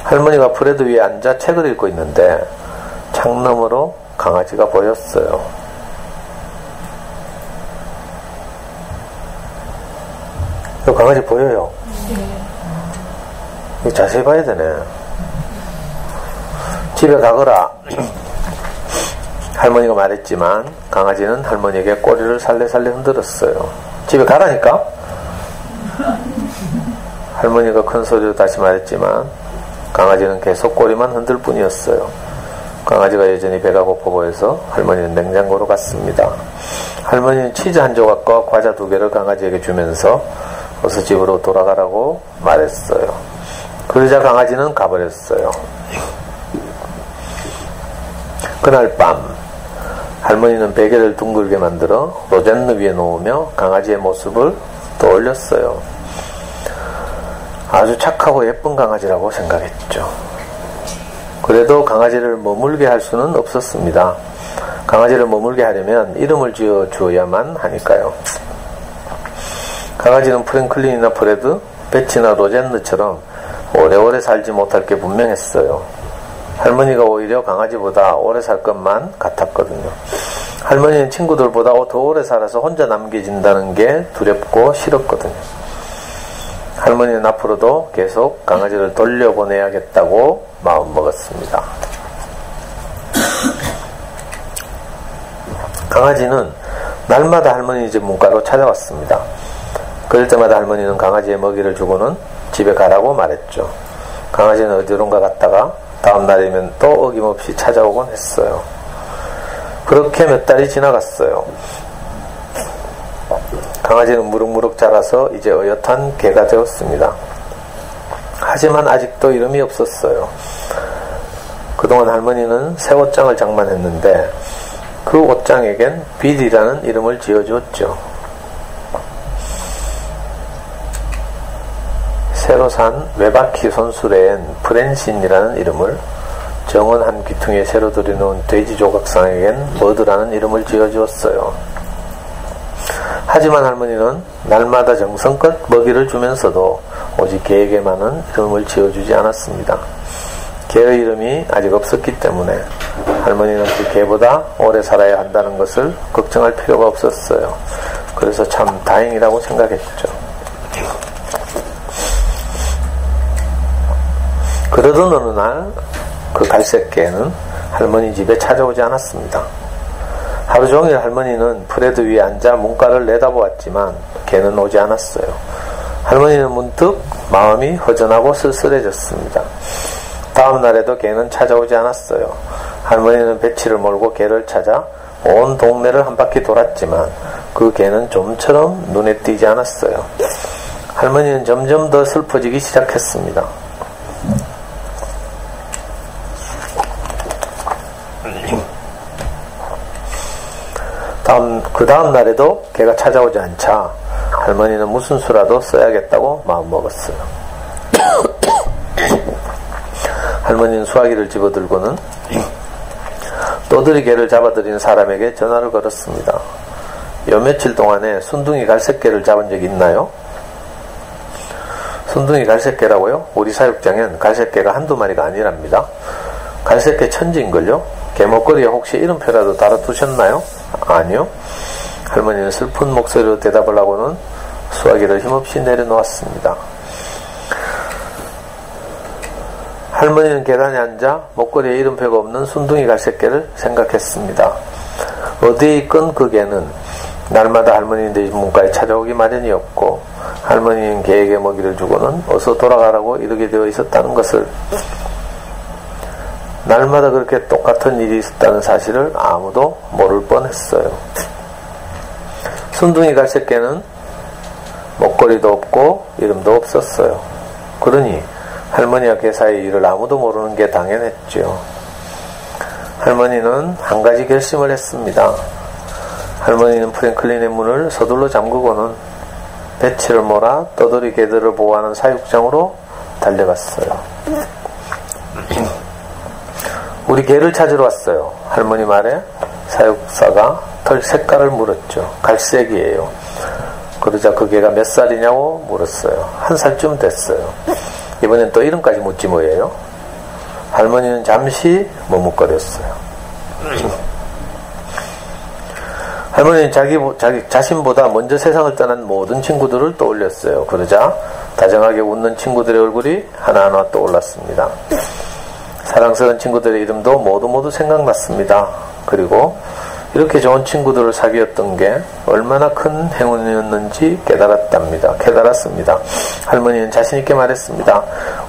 할머니가 브레드 위에 앉아 책을 읽고 있는데 창너머로 강아지가 보였어요. 이 강아지 보여요? 이거 자세히 봐야 되네. 집에 가거라 할머니가 말했지만 강아지는 할머니에게 꼬리를 살래살래 흔들었어요. 집에 가라니까? 할머니가 큰 소리로 다시 말했지만 강아지는 계속 꼬리만 흔들 뿐이었어요. 강아지가 여전히 배가 고파 보여서 할머니는 냉장고로 갔습니다. 할머니는 치즈 한 조각과 과자 2개를 강아지에게 주면서 어서 집으로 돌아가라고 말했어요. 그러자 강아지는 가버렸어요. 그날 밤 할머니는 베개를 둥글게 만들어 로젠느 위에 놓으며 강아지의 모습을 떠올렸어요. 아주 착하고 예쁜 강아지라고 생각했죠. 그래도 강아지를 머물게 할 수는 없었습니다. 강아지를 머물게 하려면 이름을 지어 주어야만 하니까요. 강아지는 프랭클린이나 프레드, 베치나 로젠느처럼 오래오래 살지 못할 게 분명했어요. 할머니가 오히려 강아지보다 오래 살 것만 같았거든요. 할머니는 친구들보다 더 오래 살아서 혼자 남겨진다는 게 두렵고 싫었거든요. 할머니는 앞으로도 계속 강아지를 돌려보내야겠다고 마음먹었습니다. 강아지는 날마다 할머니 집 문가로 찾아왔습니다. 그럴 때마다 할머니는 강아지의 먹이를 주고는 집에 가라고 말했죠. 강아지는 어디론가 갔다가 다음 날이면 또 어김없이 찾아오곤 했어요. 그렇게 몇 달이 지나갔어요. 강아지는 무럭무럭 자라서 이제 어엿한 개가 되었습니다. 하지만 아직도 이름이 없었어요. 그동안 할머니는 새 옷장을 장만했는데 그 옷장에겐 빌이라는 이름을 지어주었죠. 새로 산 외바퀴 손수레엔 프랜신이라는 이름을, 정원 한 귀퉁이에 새로 들여놓은 돼지 조각상에겐 머드라는 이름을 지어주었어요. 하지만 할머니는 날마다 정성껏 먹이를 주면서도 오직 개에게만은 이름을 지어주지 않았습니다. 개의 이름이 아직 없었기 때문에 할머니는 그 개보다 오래 살아야 한다는 것을 걱정할 필요가 없었어요. 그래서 참 다행이라고 생각했죠. 그러던 어느 날 그 갈색 개는 할머니 집에 찾아오지 않았습니다. 하루 종일 할머니는 프레드 위에 앉아 문가를 내다보았지만 개는 오지 않았어요. 할머니는 문득 마음이 허전하고 쓸쓸해졌습니다. 다음 날에도 개는 찾아오지 않았어요. 할머니는 배치를 몰고 개를 찾아 온 동네를 한 바퀴 돌았지만 그 개는 좀처럼 눈에 띄지 않았어요. 할머니는 점점 더 슬퍼지기 시작했습니다. 그 다음 날에도 개가 찾아오지 않자 할머니는 무슨 수라도 써야겠다고 마음먹었어요. 할머니는 수화기를 집어들고는 떠들이 개를 잡아들인 사람에게 전화를 걸었습니다. 요 며칠 동안에 순둥이 갈색개를 잡은 적이 있나요? 순둥이 갈색개라고요? 우리 사육장엔 갈색개가 한두 마리가 아니랍니다. 갈색개 천지인걸요? 개 먹거리에 혹시 이름표라도 달아두셨나요? 아니요. 할머니는 슬픈 목소리로 대답을 하고는 수화기를 힘없이 내려놓았습니다. 할머니는 계단에 앉아 목걸이에 이름표가 없는 순둥이 갈색개를 생각했습니다. 어디에 있건 그 개는 날마다 할머니 집 문가에 찾아오기 마련이었고, 할머니는 개에게 먹이를 주고는 어서 돌아가라고 이르게 되어 있었다는 것을, 날마다 그렇게 똑같은 일이 있었다는 사실을 아무도 모를 뻔했어요. 순둥이 갈색개는 목걸이도 없고 이름도 없었어요. 그러니 할머니와 개 사이의 일을 아무도 모르는 게 당연했죠. 할머니는 한 가지 결심을 했습니다. 할머니는 프랭클린의 문을 서둘러 잠그고는 배치를 몰아 떠돌이 개들을 보호하는 사육장으로 달려갔어요. 우리 개를 찾으러 왔어요. 할머니 말에 사육사가 털 색깔을 물었죠. 갈색이에요. 그러자 그 개가 몇 살이냐고 물었어요. 1살쯤 됐어요. 이번엔 또 이름까지 묻지 뭐예요? 할머니는 잠시 머뭇거렸어요. 할머니는 자기 자신보다 먼저 세상을 떠난 모든 친구들을 떠올렸어요. 그러자 다정하게 웃는 친구들의 얼굴이 하나하나 떠올랐습니다. 사랑스러운 친구들의 이름도 모두 생각났습니다. 그리고 이렇게 좋은 친구들을 사귀었던 게 얼마나 큰 행운이었는지 깨달았습니다. 할머니는 자신있게 말했습니다.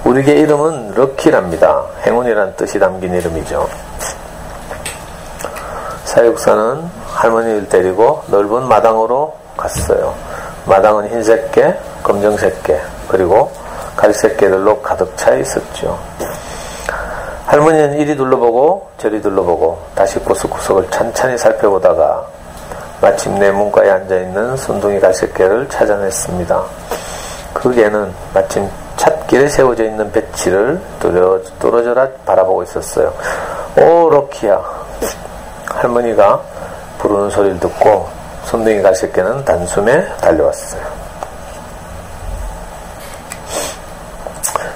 우리의 이름은 럭키랍니다. 행운이란 뜻이 담긴 이름이죠. 사육사는 할머니를 데리고 넓은 마당으로 갔어요. 마당은 흰색 개, 검정색 개, 그리고 갈색 개들로 가득 차 있었죠. 할머니는 이리 둘러보고 저리 둘러보고 다시 구석구석을 찬찬히 살펴보다가 마침내 문가에 앉아있는 순둥이 갈색개를 찾아냈습니다. 그 개는 마침 찻길에 세워져 있는 배치를 뚫어져라 바라보고 있었어요. 오, 럭키야. 할머니가 부르는 소리를 듣고 순둥이 갈색개는 단숨에 달려왔어요.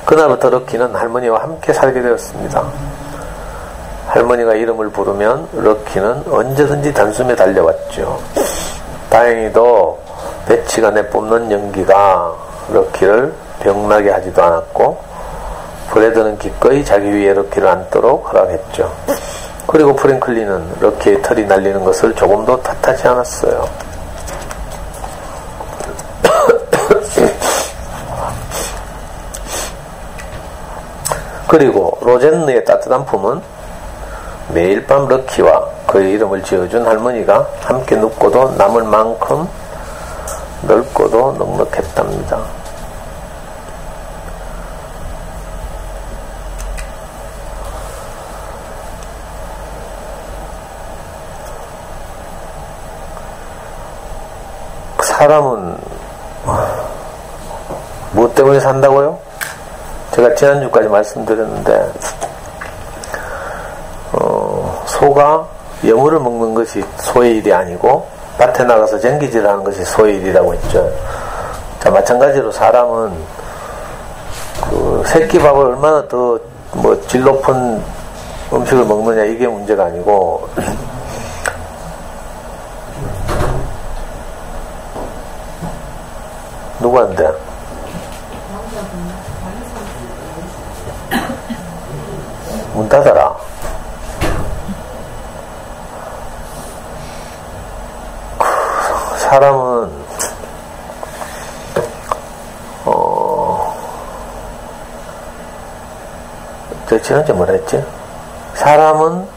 그날부터 럭키는 할머니와 함께 살게 되었습니다. 할머니가 이름을 부르면 럭키는 언제든지 단숨에 달려왔죠. 다행히도 배치가 내뿜는 연기가 럭키를 병나게 하지도 않았고 브레드는 기꺼이 자기 위에 럭키를 앉도록 허락했죠. 그리고 프랭클린은 럭키의 털이 날리는 것을 조금도 탓하지 않았어요. 그리고 로젠느의 따뜻한 품은 매일 밤 럭키와 그의 이름을 지어준 할머니가 함께 눕고도 남을 만큼 넓고도 넉넉했답니다. 사람은 무엇 때문에 산다고요? 제가 지난주까지 말씀드렸는데 소가 여물을 먹는 것이 소의 일이 아니고 밭에 나가서 쟁기질을 하는 것이 소의 일이라고 했죠. 자, 마찬가지로 사람은 그 새끼 밥을 얼마나 더 질 높은 음식을 먹느냐 이게 문제가 아니고 누구한테? 문 닫아라. 사람은 지난주에 뭐라 했지? 사람은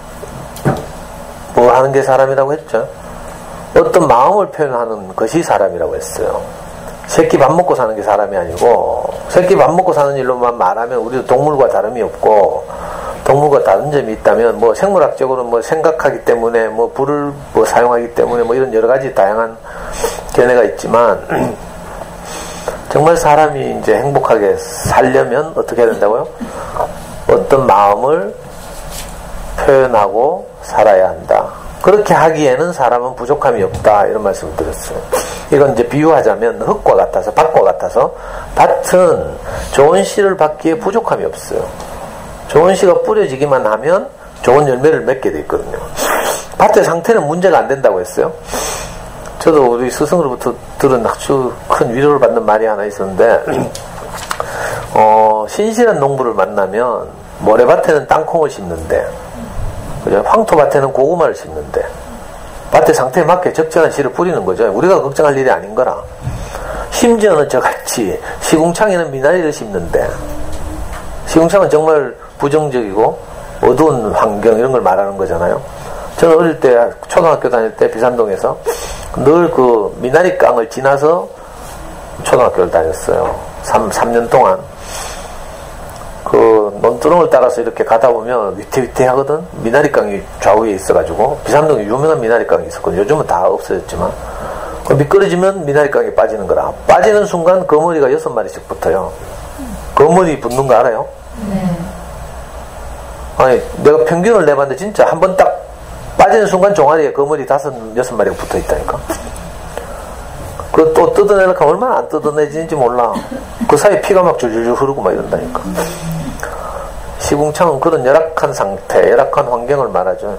뭐 하는 게 사람이라고 했죠? 어떤 마음을 표현하는 것이 사람이라고 했어요. 새끼 밥 먹고 사는 게 사람이 아니고 새끼 밥 먹고 사는 일로만 말하면 우리도 동물과 다름이 없고 동물과 다른 점이 있다면 뭐 생물학적으로 뭐 생각하기 때문에 뭐 불을 뭐 사용하기 때문에 뭐 이런 여러 가지 다양한 견해가 있지만 정말 사람이 이제 행복하게 살려면 어떻게 해야 된다고요? 어떤 마음을 표현하고 살아야 한다. 그렇게 하기에는 사람은 부족함이 없다. 이런 말씀을 드렸어요. 이건 이제 비유하자면 흙과 같아서 밭과 같아서 밭은 좋은 씨를 받기에 부족함이 없어요. 좋은 씨가 뿌려지기만 하면 좋은 열매를 맺게 돼 있거든요. 밭의 상태는 문제가 안 된다고 했어요. 저도 우리 스승으로부터 들은 아주 큰 위로를 받는 말이 하나 있었는데 신실한 농부를 만나면 모래밭에는 땅콩을 심는데 그죠? 황토밭에는 고구마를 심는데 밭의 상태에 맞게 적절한 씨를 뿌리는 거죠. 우리가 걱정할 일이 아닌 거라. 심지어는 저같이 시궁창에는 미나리를 심는데 시궁창은 정말 부정적이고 어두운 환경 이런 걸 말하는 거잖아요. 저는 어릴 때 초등학교 다닐 때 비산동에서 늘 그 미나리 깡을 지나서 초등학교를 다녔어요. 3년 동안 그 논두렁을 따라서 이렇게 가다 보면 위태위태하거든. 미나리깡이 좌우에 있어가지고 비산동에 유명한 미나리깡이 있었거든. 요즘은 다 없어졌지만 미끄러지면 미나리깡이 빠지는 거라. 빠지는 순간 거머리가 6마리씩 붙어요. 거머리 붙는 거 알아요? 네. 아니 내가 평균을 내봤는데 진짜 한 번 딱 빠지는 순간 종아리에 거머리 5-6마리가 붙어 있다니까. 그거 또 뜯어내려니까 얼마나 안 뜯어내지는지 몰라. 그 사이에 피가 막 줄줄줄 흐르고 막 이런다니까. 시궁창은 그런 열악한 상태, 열악한 환경을 말하죠.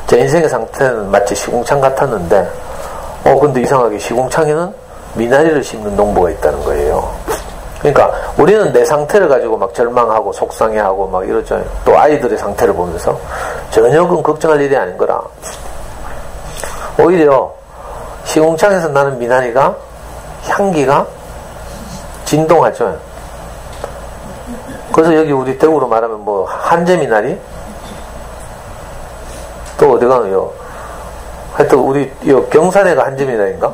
제 인생의 상태는 마치 시궁창 같았는데, 근데 이상하게 시궁창에는 미나리를 심는 농부가 있다는 거예요. 그러니까 우리는 내 상태를 가지고 막 절망하고 속상해하고 막 이러죠. 또 아이들의 상태를 보면서 전혀 그건 걱정할 일이 아닌 거라. 오히려 시궁창에서 나는 미나리가 향기가 진동하죠. 그래서 여기 우리 대구로 말하면 뭐 한제 미나리, 또 어디 가요? 하여튼 우리 경산에가 한제 미나리인가?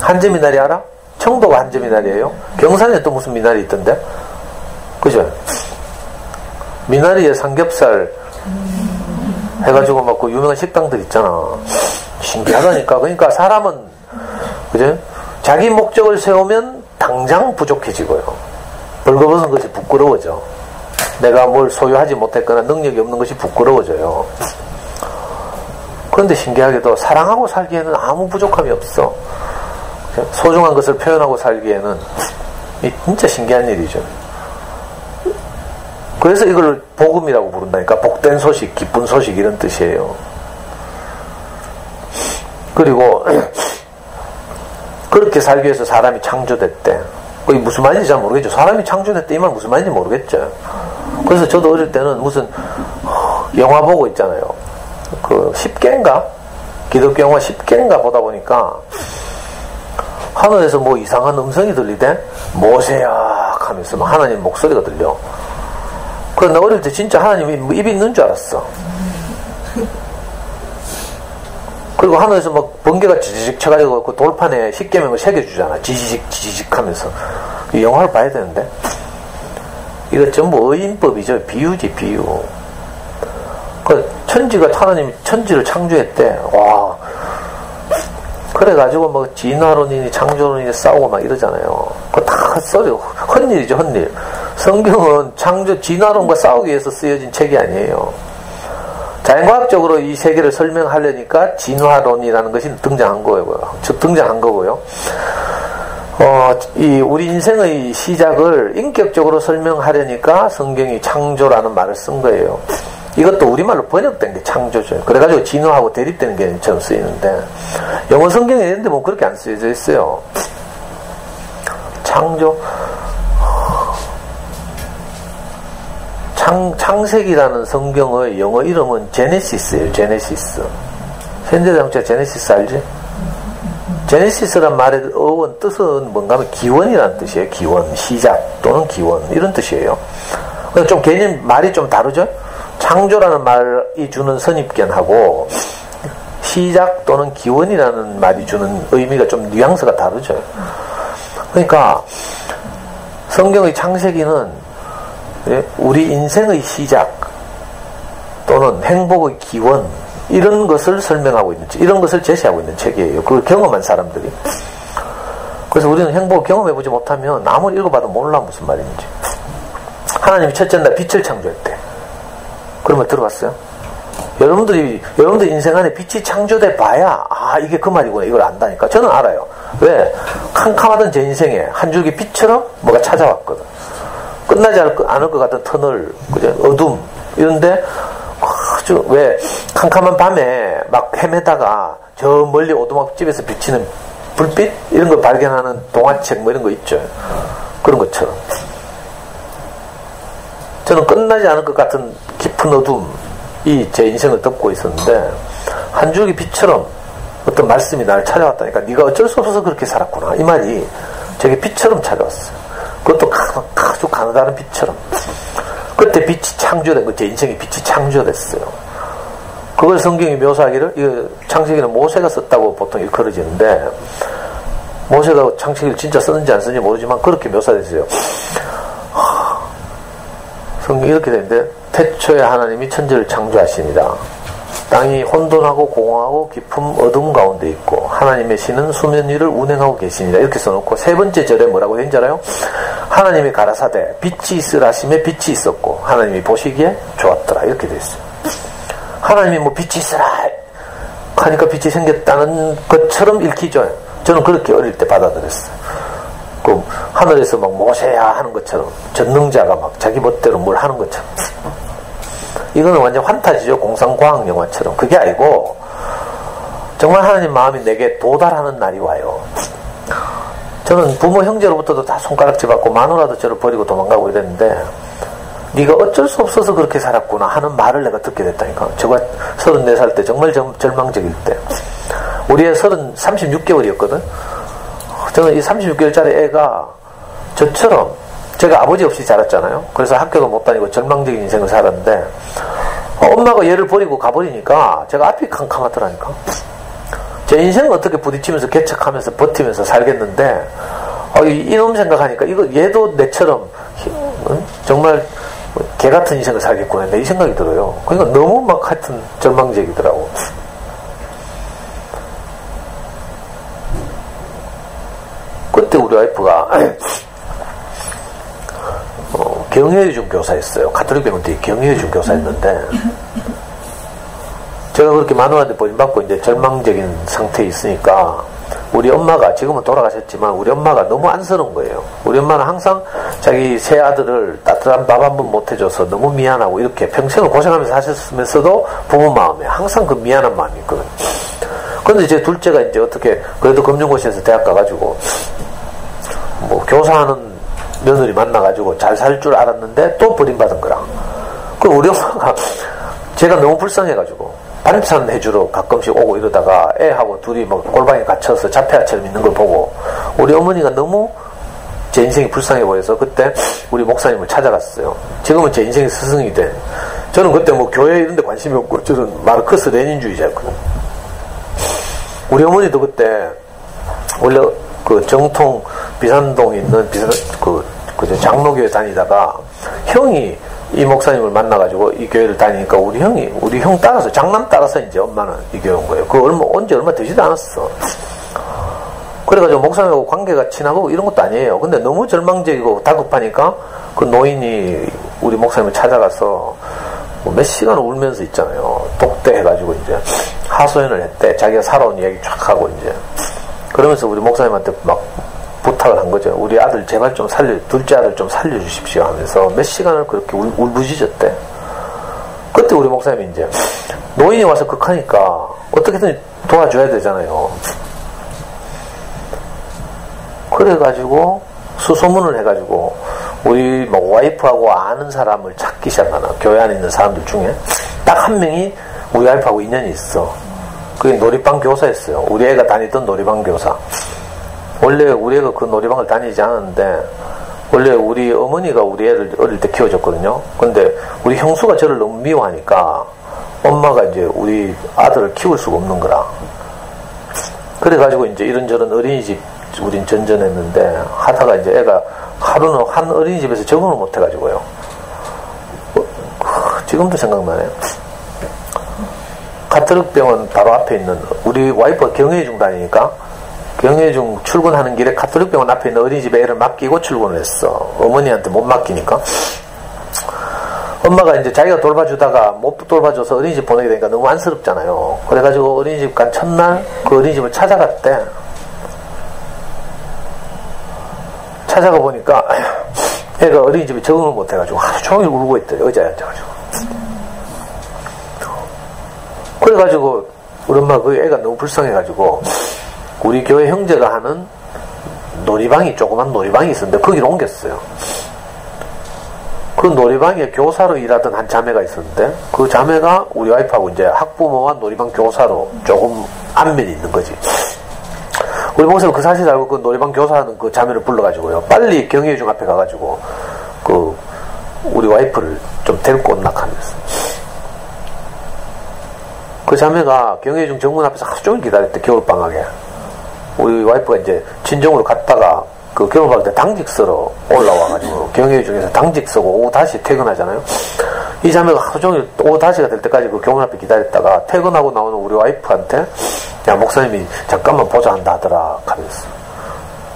한제 미나리 알아? 청도가 한제 미나리예요. 경산에 또 무슨 미나리 있던데? 그죠? 미나리에 삼겹살 해가지고 막 그 유명한 식당들 있잖아. 신기하다니까. 그러니까 사람은 그죠? 자기 목적을 세우면 당장 부족해지고요. 벌거벗은 것이 부끄러워져. 내가 뭘 소유하지 못했거나 능력이 없는 것이 부끄러워져요. 그런데 신기하게도 사랑하고 살기에는 아무 부족함이 없어. 소중한 것을 표현하고 살기에는 진짜 신기한 일이죠. 그래서 이걸 복음이라고 부른다니까. 복된 소식, 기쁜 소식 이런 뜻이에요. 그리고 그렇게 살기 위해서 사람이 창조됐대. 그게 무슨 말인지 잘 모르겠죠. 사람이 창조됐대 이 말 무슨 말인지 모르겠죠. 그래서 저도 어릴 때는 무슨 영화 보고 있잖아요. 그 10개인가? 기독교 영화 10개인가 보다 보니까 하늘에서 뭐 이상한 음성이 들리대? 모세야 하면서 막 하나님 목소리가 들려. 그래서 나 어릴 때 진짜 하나님이 뭐 입이 있는 줄 알았어. 그리고 하늘에서 막 번개가 지지직 쳐가지고 그 돌판에 십계명을 새겨주잖아. 지지직 하면서. 이 영화를 봐야 되는데. 이거 전부 어인법이죠. 비유지, 비유. 그 천지가 하나님이 천지를 창조했대. 와. 그래가지고 뭐 진화론이니 창조론이니 싸우고 막 이러잖아요. 그거 다 헛소리, 헛일이죠, 헛일. 성경은 진화론과 싸우기 위해서 쓰여진 책이 아니에요. 자연과학적으로 이 세계를 설명하려니까 진화론이라는 것이 등장한 거고요. 우리 인생의 시작을 인격적으로 설명하려니까 성경이 창조라는 말을 쓴 거예요. 이것도 우리말로 번역된 게 창조죠. 그래가지고 진화하고 대립되는 게 처럼 쓰이는데, 영어 성경에 있는데 뭐 그렇게 안 쓰여져 있어요. 창조. 창세기라는 성경의 영어 이름은 제네시스예요. 제네시스. 현대자동차 제네시스 알지? 제네시스란 말의 어원 뜻은 뭔가 하면 기원이라는 뜻이에요. 기원, 시작 또는 기원 이런 뜻이에요. 근데 좀 개념 말이 좀 다르죠? 창조라는 말이 주는 선입견하고 시작 또는 기원이라는 말이 주는 의미가 좀 뉘앙스가 다르죠. 그러니까 성경의 창세기는 우리 인생의 시작 또는 행복의 기원 이런 것을 설명하고 있는 책, 이런 것을 제시하고 있는 책이에요. 그걸 경험한 사람들이. 그래서 우리는 행복을 경험해보지 못하면 아무리 읽어봐도 몰라 무슨 말인지. 하나님이 첫째 날 빛을 창조했대. 그러면 들어봤어요? 여러분들 인생 안에 빛이 창조돼 봐야 이게 그 말이구나 이걸 안다니까. 저는 알아요. 왜? 캄캄하던 제 인생에 한 줄기 빛처럼 뭐가 찾아왔거든. 끝나지 않을 것 같은 터널, 그죠? 어둠 이런데 아주 왜 캄캄한 밤에 막 헤매다가 저 멀리 오두막집에서 비치는 불빛 이런 걸 발견하는 동화책 뭐 이런 거 있죠. 그런 것처럼 저는 끝나지 않을 것 같은 깊은 어둠이 제 인생을 덮고 있었는데 한 줄기 빛처럼 어떤 말씀이 나를 찾아왔다니까. 네가 어쩔 수 없어서 그렇게 살았구나 이 말이 제게 빛처럼 찾아왔어요. 그것도 아주 가느다란 빛처럼. 그때 빛이 창조된 거, 제 인생에 빛이 창조됐어요. 그걸 성경이 묘사하기를, 이 창세기는 모세가 썼다고 보통 일컬어지는데, 모세가 창세기를 진짜 썼는지 안 썼는지 모르지만 그렇게 묘사됐어요. 성경이 이렇게 되는데, 태초에 하나님이 천지를 창조하시니라. 땅이 혼돈하고 공허하고 깊은 어둠 가운데 있고 하나님의 신은 수면 위를 운행하고 계시니라. 이렇게 써놓고 세 번째 절에 뭐라고 되는지 알아요? 하나님이 가라사대 빛이 있으라 하시매 빛이 있었고 하나님이 보시기에 좋았더라. 이렇게 되어 있어요. 하나님이 뭐 빛이 있으라 하니까 빛이 생겼다는 것처럼 읽히죠. 저는 그렇게 어릴 때 받아들였어요. 하늘에서 막 모세야 하는 것처럼 전능자가 막 자기 멋대로 뭘 하는 것처럼 이거는 완전 환타지죠. 공상과학 영화처럼. 그게 아니고 정말 하나님 마음이 내게 도달하는 날이 와요. 저는 부모 형제로부터도 다 손가락질 받고 마누라도 저를 버리고 도망가고 이랬는데 네가 어쩔 수 없어서 그렇게 살았구나 하는 말을 내가 듣게 됐다니까. 제가 34살 때 정말 절망적일 때 우리 애 36개월이었거든. 저는 이 36개월짜리 애가 저처럼 제가 아버지 없이 자랐잖아요. 그래서 학교도 못 다니고 절망적인 인생을 살았는데 엄마가 얘를 버리고 가버리니까 제가 앞이 캄캄하더라니까. 제 인생은 어떻게 부딪히면서 개척하면서 버티면서 살겠는데 이놈 생각하니까 이거 얘도 내처럼 정말 개 같은 인생을 살겠구나 이 생각이 들어요. 그러니까 너무 막 하여튼 절망적이더라고. 그때 우리 와이프가 경혜유중 교사였어요. 가톨릭 병원 때 경혜유중 교사였는데 제가 그렇게 마누라한테 버림받고 이제 절망적인 상태에 있으니까 우리 엄마가 지금은 돌아가셨지만 우리 엄마가 너무 안쓰러운 거예요. 우리 엄마는 항상 자기 세 아들을 따뜻한 밥 한 번 못 해줘서 너무 미안하고 이렇게 평생을 고생하면서 하셨으면서도 부모 마음에 항상 그 미안한 마음이 있거든요. 그런데 제 둘째가 이제 어떻게 그래도 금융고시에서 대학 가가지고 뭐 교사하는 며느리 만나가지고 잘 살 줄 알았는데 또 버림받은 거라. 그럼 우리 엄마가 제가 너무 불쌍해가지고 반찬 해주러 가끔씩 오고 이러다가 애하고 둘이 뭐 골방에 갇혀서 자폐아처럼 있는 걸 보고 우리 어머니가 너무 제 인생이 불쌍해 보여서 그때 우리 목사님을 찾아갔어요. 지금은 제 인생의 스승이 된. 저는 그때 뭐 교회 이런 데 관심이 없고 저는 마르크스 레닌주의자였거든요. 우리 어머니도 그때 원래 그 정통 비산동에 있는 그 장로교회 다니다가 형이 이 목사님을 만나가지고 이 교회를 다니니까 우리 형 따라서 장남 따라서 이제 엄마는 이 교회 온 거예요. 그 얼마 되지도 않았어. 그래가지고 목사님하고 관계가 친하고 이런 것도 아니에요. 근데 너무 절망적이고 다급하니까 그 노인이 우리 목사님을 찾아가서 몇 시간 울면서 있잖아요. 독대해가지고 이제 하소연을 했대. 자기가 살아온 이야기 쫙 하고 이제 그러면서 우리 목사님한테 막 부탁을 한 거죠. 우리 아들 제발 좀 둘째 아들 좀 살려주십시오 하면서 몇 시간을 그렇게 울부짖었대. 그때 우리 목사님이 이제 노인이 와서 극하니까 어떻게든 도와줘야 되잖아요. 그래가지고 수소문을 해가지고 우리 뭐 와이프하고 아는 사람을 찾기 시작하나. 교회 안에 있는 사람들 중에 딱 한 명이 우리 와이프하고 인연이 있어. 그게 놀이방 교사였어요. 우리 애가 다니던 놀이방 교사. 원래 우리 애가 그 놀이방을 다니지 않았는데 원래 우리 어머니가 우리 애를 어릴 때 키워줬거든요. 근데 우리 형수가 저를 너무 미워하니까 엄마가 이제 우리 아들을 키울 수가 없는 거라. 그래가지고 이제 이런저런 어린이집 우린 전전했는데 하다가 이제 애가 하루는 한 어린이집에서 적응을 못 해가지고요. 지금도 생각나네. 가톨릭 병원 바로 앞에 있는 우리 와이프가 경혜중 다니니까 경혜중 출근하는 길에 가톨릭 병원 앞에 있는 어린이집에 애를 맡기고 출근을 했어. 어머니한테 못 맡기니까. 엄마가 이제 자기가 돌봐주다가 못 돌봐줘서 어린이집 보내게 되니까 너무 안쓰럽잖아요. 그래가지고 어린이집 간 첫날 그 어린이집을 찾아갔대. 찾아가 보니까 애가 어린이집에 적응을 못 해가지고 하루 종일 울고 있대. 의자에 앉아가지고. 그래가지고 우리 엄마가 그 애가 너무 불쌍해가지고 우리 교회 형제가 하는 놀이방이 조그만 놀이방이 있었는데 거기로 옮겼어요. 그 놀이방에 교사로 일하던 한 자매가 있었는데 그 자매가 우리 와이프하고 이제 학부모와 놀이방 교사로 조금 안면이 있는 거지. 우리 목사님 그 사실 알고 그 놀이방 교사하는 그 자매를 불러가지고요. 빨리 경혜중 앞에 가가지고 그 우리 와이프를 좀 데리고 온나 하면서. 그 자매가 경혜중 정문 앞에서 하루 종일 기다렸대. 겨울방학에. 우리 와이프가 이제 친정으로 갔다가 그 겨울방학 때 당직 쓰러 올라와가지고 경혜중에서 당직 쓰고 오후 다시 퇴근하잖아요. 이 자매가 하루 종일 오후 다시가 될 때까지 그 교문 앞에 기다렸다가 퇴근하고 나오는 우리 와이프한테 야 목사님이 잠깐만 보자 한다 하더라 하면서.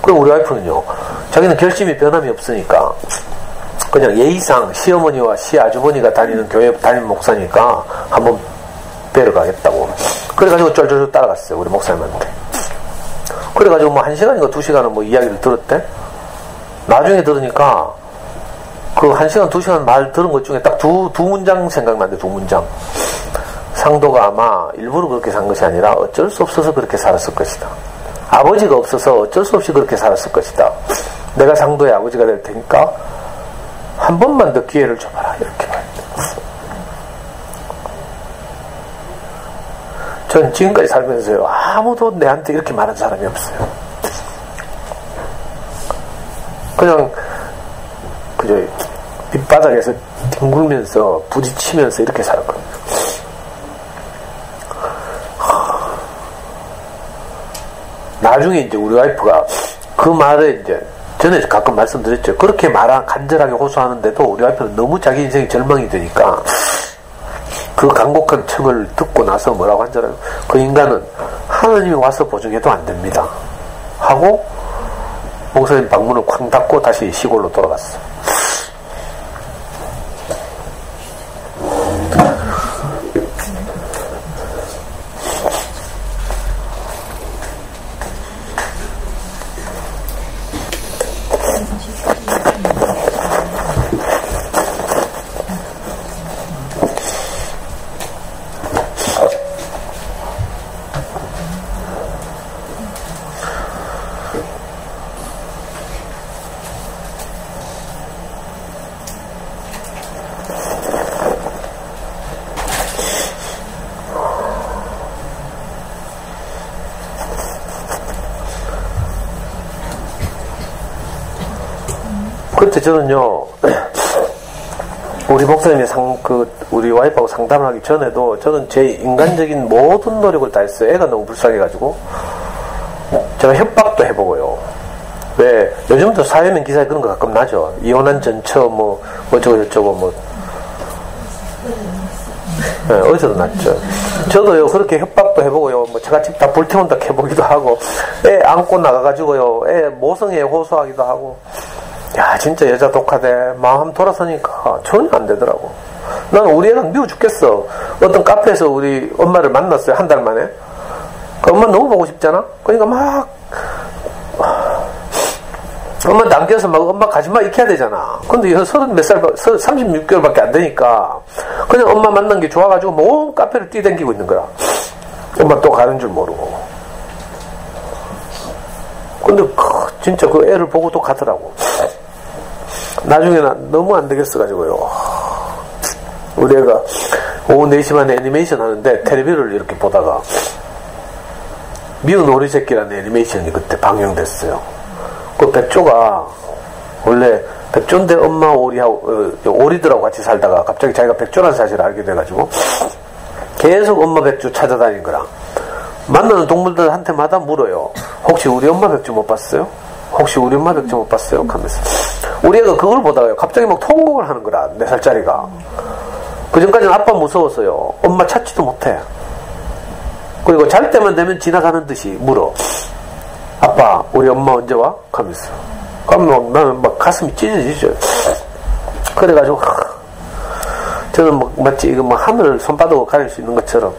그리고 우리 와이프는요 자기는 결심이 변함이 없으니까 그냥 예의상 시어머니와 시아주머니가 다니는 교회 담임 목사니까 한번 뵈러 가겠다고. 그래가지고 쫄쫄쫄 따라갔어요 우리 목사님한테. 그래가지고 뭐 1시간인가 2시간은 뭐 이야기를 들었대. 나중에 들으니까 그 1시간, 2시간 말 들은 것 중에 딱 두 문장 생각나는데, 두 문장. 상도가 아마 일부러 그렇게 산 것이 아니라 어쩔 수 없어서 그렇게 살았을 것이다. 아버지가 없어서 어쩔 수 없이 그렇게 살았을 것이다. 내가 상도의 아버지가 될 테니까 한 번만 더 기회를 줘봐라. 이렇게 말합니다. 전 지금까지 살면서요, 아무도 내한테 이렇게 말한 사람이 없어요. 그냥 그저 밑바닥에서 뒹굴면서 부딪히면서 이렇게 살았거든요. 나중에 이제 우리 와이프가 그 말을 이제 전에 가끔 말씀드렸죠. 그렇게 간절하게 호소하는데도 우리 와이프는 너무 자기 인생이 절망이 되니까 그 간곡한 층을 듣고 나서 뭐라고 한 줄 알아요? 그 인간은 하나님이 와서 보증해도 안 됩니다. 하고 목사님 방문을 쾅 닫고 다시 시골로 돌아갔어. 그때 저는요, 우리 목사님이 우리 와이프하고 상담을 하기 전에도 저는 제 인간적인 모든 노력을 다 했어요. 애가 너무 불쌍해가지고. 제가 협박도 해보고요. 왜, 요즘도 사회면 기사에 그런 거 가끔 나죠. 이혼한 전처, 어쩌고, 네, 어디서도 났죠. 저도요, 그렇게 협박도 해보고요. 제가 집 다 불태운다 해보기도 하고, 애 안고 나가가지고요, 애 모성애에 호소하기도 하고. 야, 진짜 여자 독하대. 마음 돌아서니까 전혀 안 되더라고. 나는 우리 애는 미워 죽겠어. 어떤 카페에서 우리 엄마를 만났어요. 한 달 만에. 그 엄마 너무 보고 싶잖아? 그러니까 막, 엄마한테 안겨서 막 엄마 가지마 이렇게 해야 되잖아. 근데 36개월밖에 안 되니까 그냥 엄마 만난 게 좋아가지고 온 카페를 뛰댕기고 있는 거야. 엄마 또 가는 줄 모르고. 근데 진짜 그 애를 보고 또 가더라고. 나중에는 너무 안 되겠어가지고요. 우리 애가 오후 4시 반에 애니메이션 하는데 텔레비를 이렇게 보다가 미운 오리 새끼라는 애니메이션이 그때 방영됐어요. 그 백조가 원래 백조인데 엄마 오리들하고 같이 살다가 갑자기 자기가 백조라는 사실을 알게 돼가지고 계속 엄마 백조 찾아다닌 거라. 만나는 동물들한테마다 물어요. 혹시 우리 엄마 백조 못 봤어요? 혹시 우리 엄마 백조 못 봤어요? 하면서 우리 애가 그걸 보다가요 갑자기 막 통곡을 하는 거라. 4살짜리가. 그 전까지는 아빠 무서웠어요. 엄마 찾지도 못해. 그리고 잘 때만 되면 지나가는 듯이 물어. 아빠 우리 엄마 언제 와? 하면서. 그럼 나는 막 가슴이 찢어지죠. 그래가지고 저는 마치 이거 하늘을 손바닥으로 가릴 수 있는 것처럼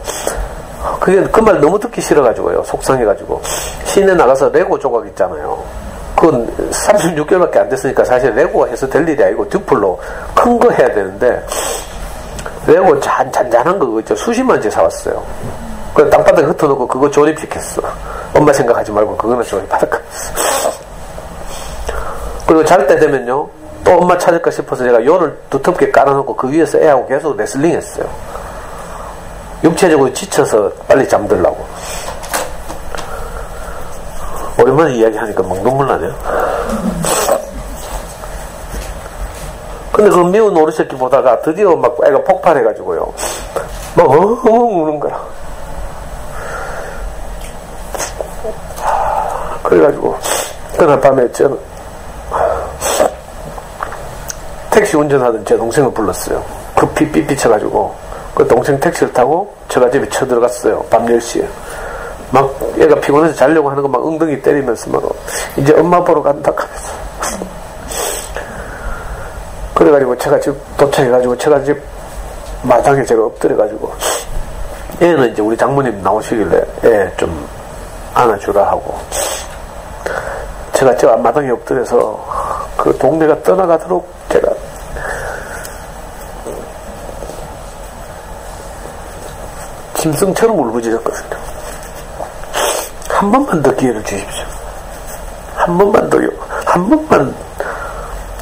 그 말 너무 듣기 싫어가지고요. 속상해가지고 시내 나가서 레고 조각 있잖아요. 그건 36개월밖에 안 됐으니까 사실 레고가 해서 될 일이 아니고 듀플로 큰 거 해야 되는데 레고 잔잔한 거 있죠. 수십만 개 사왔어요. 그래서 땅바닥에 흩어놓고 그거 조립시켰어. 엄마 생각하지 말고 그거는 조립하라고. 그리고 잘 때 되면요 또 엄마 찾을까 싶어서 제가 요를 두텁게 깔아놓고 그 위에서 애하고 계속 레슬링 했어요. 육체적으로 지쳐서 빨리 잠들라고. 오랜만에 이야기하니까 막 눈물 나네요. 근데 그 미운 오리새끼 보다가 드디어 막 애가 폭발해가지고요 막 우는 거야. 그래가지고 그날 밤에 저는 택시 운전하던 제 동생을 불렀어요. 급히 삐삐쳐가지고 그 동생 택시를 타고 제가 집에 쳐들어갔어요. 밤 10시에 막 얘가 피곤해서 자려고 하는 거 막 엉덩이 때리면서 막 이제 엄마 보러 간다 하면서 그래가지고 제가 집 도착해가지고 제가 집 마당에 제가 엎드려가지고 얘는 이제 우리 장모님 나오시길래 얘 좀 안아주라 하고 제가 저 마당에 엎드려서 그 그 동네가 떠나가도록 제가 짐승처럼 울부짖었거든요. 한 번만 더 기회를 주십시오. 한 번만 더요. 한 번만.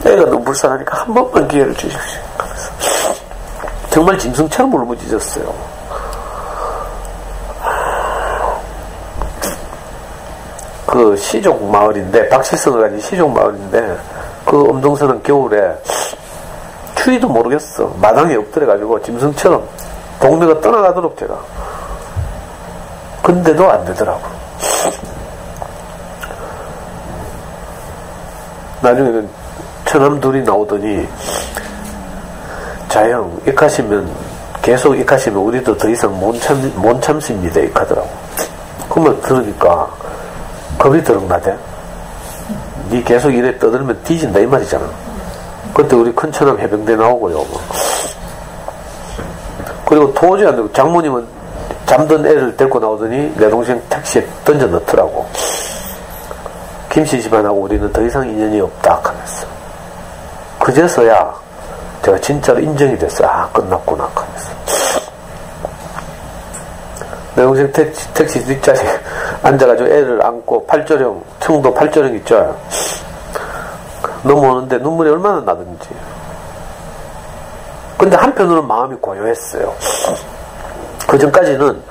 애가 너무 불쌍하니까 한 번만 기회를 주십시오. 정말 짐승처럼 울부짖었어요. 그 시종 마을인데, 박시성을 가진 시종 마을인데, 그 엄동선은 겨울에 추위도 모르겠어. 마당에 엎드려가지고 짐승처럼 동네가 떠나가도록 제가. 근데도 안 되더라고. 나중에는 처남 둘이 나오더니, 자형, 익하시면, 계속 익하시면 우리도 더 이상 못 참습니다. 익하더라고. 그러면 들으니까, 겁이 들었나대? 니 계속 이래 떠들면 뒤진다, 이 말이잖아. 그때 우리 큰 처남 해병대 나오고요. 뭐. 그리고 도저히 안 되고, 장모님은 잠든 애를 데리고 나오더니 내 동생 택시에 던져 넣더라고. 김씨 집안하고 우리는 더 이상 인연이 없다 하면서. 그제서야 제가 진짜로 인정이 됐어요. 아, 끝났구나 하면서. 내 동생 택시 뒷자리에 앉아가지고 애를 안고 팔조령, 청도 팔조령 있죠. 넘어오는데 눈물이 얼마나 나든지. 근데 한편으로는 마음이 고요했어요. 그 전까지는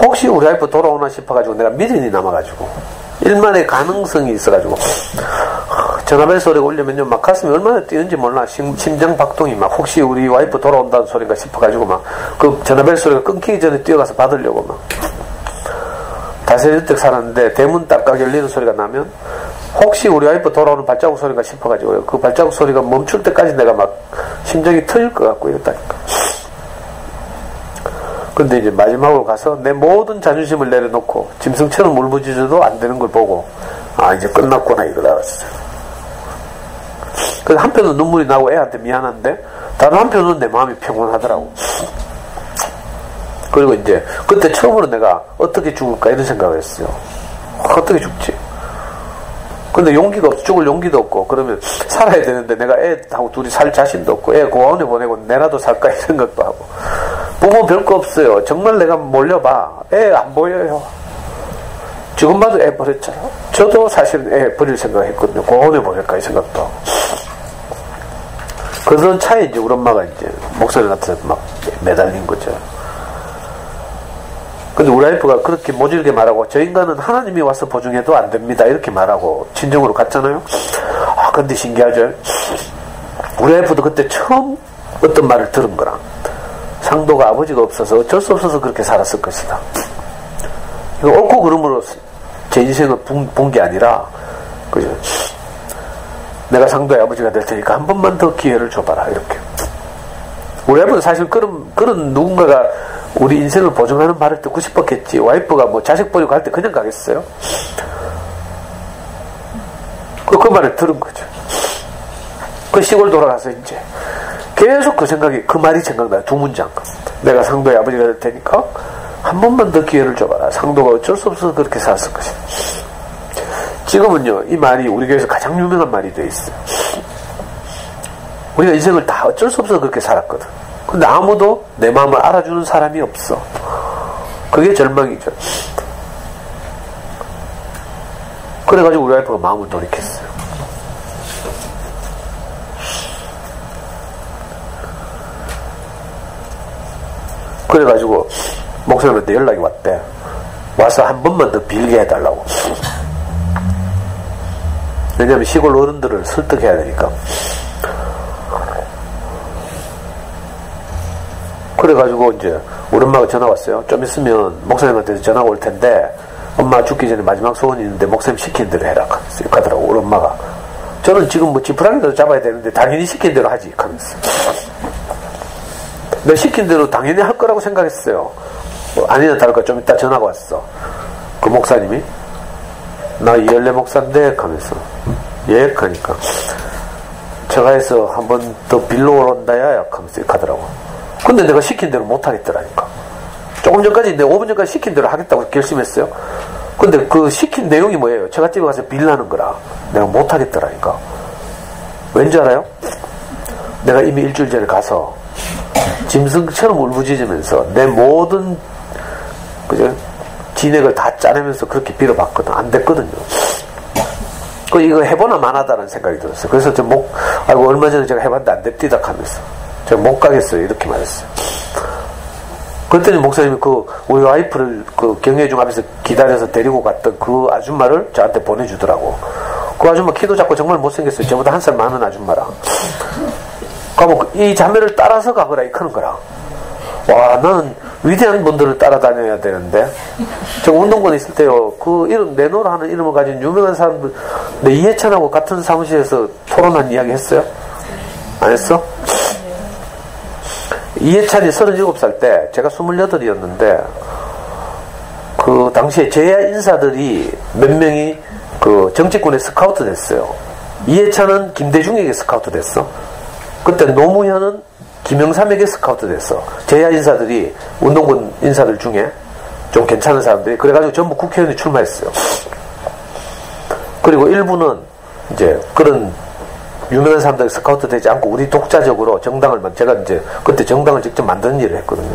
혹시 우리 와이프 돌아오나 싶어가지고 내가 미련이 남아가지고 일만의 가능성이 있어가지고 전화벨 소리가 울리면요 막 가슴이 얼마나 뛰는지 몰라. 심장 박동이 막 혹시 우리 와이프 돌아온다는 소리가 싶어가지고 막 그 전화벨 소리가 끊기기 전에 뛰어가서 받으려고 막 다세대득 살았는데 대문 딱딱 열리는 소리가 나면 혹시 우리 와이프 돌아오는 발자국 소리가 싶어가지고 그 발자국 소리가 멈출 때까지 내가 막 심장이 터질 것 같고 이랬다니까. 근데 이제 마지막으로 가서 내 모든 자존심을 내려놓고 짐승처럼 울부짖어도 안 되는 걸 보고 아 이제 끝났구나 이걸 알았어요. 그래서 한편은 눈물이 나고 애한테 미안한데 다른 한편은 내 마음이 평온하더라고. 그리고 이제 그때 처음으로 내가 어떻게 죽을까 이런 생각을 했어요. 어떻게 죽지? 근데 용기가 없어. 죽을 용기도 없고 그러면 살아야 되는데 내가 애하고 둘이 살 자신도 없고 애 고아원에 보내고 내라도 살까 이 생각도 하고 부모 별거 없어요. 정말 내가 몰려봐 애 안 보여요. 지금 봐도 애 버렸잖아. 저도 사실은 애 버릴 생각을 했거든요. 고아원에 보낼까 이 생각도 하고. 그런 차에 이제 우리 엄마가 이제 목소리 같아서 막 매달린 거죠. 근데 우리 와이프가 그렇게 모질게 말하고 저 인간은 하나님이 와서 보증해도 안 됩니다 이렇게 말하고 친정으로 갔잖아요. 아 근데 신기하죠. 우리 와이프도 그때 처음 어떤 말을 들은 거랑 상도가 아버지가 없어서 어쩔 수 없어서 그렇게 살았을 것이다. 이거 옳고 그름으로 제 인생을 본 게 아니라 그죠. 내가 상도의 아버지가 될 테니까 한 번만 더 기회를 줘봐라 이렇게. 우리 와이프는 사실 그런 누군가가 우리 인생을 보증하는 말을 듣고 싶었겠지. 와이프가 뭐 자식 버리고 갈 때 그냥 가겠어요? 그 말을 들은 거죠. 그 시골 돌아가서 이제 계속 그 생각이 그 말이 생각나요. 두 문장. 내가 상도의 아버지가 될 테니까 한 번만 더 기회를 줘봐라. 상도가 어쩔 수 없어서 그렇게 살았을 것이다. 지금은요 이 말이 우리 교회에서 가장 유명한 말이 돼 있어요. 우리가 인생을 다 어쩔 수 없어서 그렇게 살았거든. 근데 아무도 내 마음을 알아주는 사람이 없어. 그게 절망이죠. 그래가지고 우리 와이프가 마음을 돌이켰어요. 그래가지고 목사님한테 연락이 왔대. 와서 한 번만 더 빌게 해달라고. 왜냐면 시골 어른들을 설득해야 되니까. 그래가지고 이제 우리 엄마가 전화 왔어요. 좀 있으면 목사님한테 전화가 올 텐데 엄마 죽기 전에 마지막 소원이 있는데 목사님 시킨 대로 해라 하더라고. 우리 엄마가. 저는 지금 뭐 지푸라기라도 잡아야 되는데 당연히 시킨 대로 하지 하면서. 내가 시킨 대로 당연히 할 거라고 생각했어요. 뭐 아니나 다를까 좀 이따 전화가 왔어. 그 목사님이 나 이열레 목사인데 하면서 예? 하니까 제가해서 한 번 더 빌러 온다야 하면서 가더라고. 근데 내가 시킨 대로 못 하겠더라니까. 조금 전까지 내가 5분 전까지 시킨 대로 하겠다고 결심했어요. 근데 그 시킨 내용이 뭐예요? 제가 집에 가서 빌라는 거라 내가 못 하겠더라니까. 왠지 알아요? 내가 이미 일주일 전에 가서 짐승처럼 울부짖으면서 내 모든 그죠? 진액을 다 짜내면서 그렇게 빌어봤거든. 안 됐거든요. 이거 해보나 마나다는 생각이 들었어요. 그래서 아이고, 얼마 전에 제가 해봤는데 안 됩디다 하면서. 제가 못 가겠어요. 이렇게 말했어요. 그랬더니 목사님이 우리 와이프를 경혜중 앞에서 기다려서 데리고 갔던 그 아줌마를 저한테 보내주더라고. 그 아줌마 키도 작고 정말 못생겼어요. 저보다 한 살 많은 아줌마랑. 그러면 이 자매를 따라서 가거라, 이 크는 거라. 와, 나는 위대한 분들을 따라다녀야 되는데. 저 운동권에 있을 때요, 이름, 내노라 하는 이름을 가진 유명한 사람들, 내 이해찬하고 같은 사무실에서 토론한 이야기 했어요? 안 했어? 이해찬이 37살 때, 제가 28이었는데, 그 당시에 제야 인사들이 몇 명이 정치권에 스카우트 됐어요. 이해찬은 김대중에게 스카우트 됐어. 그때 노무현은 김영삼에게 스카우트 됐어. 제야 인사들이 운동권 인사들 중에 좀 괜찮은 사람들이 그래가지고 전부 국회의원에 출마했어요. 그리고 일부는 이제 그런 유명한 사람들이 스카우트 되지 않고 우리 독자적으로 제가 이제 그때 정당을 직접 만드는 일을 했거든요.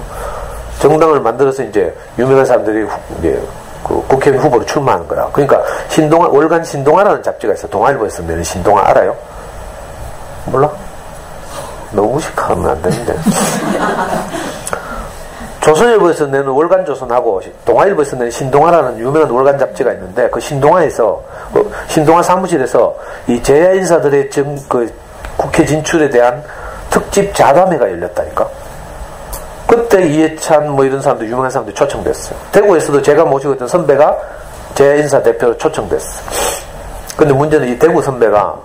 정당을 만들어서 이제 유명한 사람들이 이제 국회의원 후보로 출마하는 거야. 그러니까 월간 신동아라는 잡지가 있어. 동아일보에서 내는 신동아 알아요? 몰라? 너무 무식하면 안 되는데. 조선일보에서 내는 월간 조선하고 동아일보에서 내는 신동아라는 유명한 월간 잡지가 있는데 그 신동아에서 신동아 사무실에서 이 제야 인사들의 국회 진출에 대한 특집 자담회가 열렸다니까. 그때 이해찬 이런 사람들 유명한 사람들이 초청됐어요. 대구에서도 제가 모시고 있던 선배가 제야 인사 대표로 초청됐어. 근데 문제는 이 대구 선배가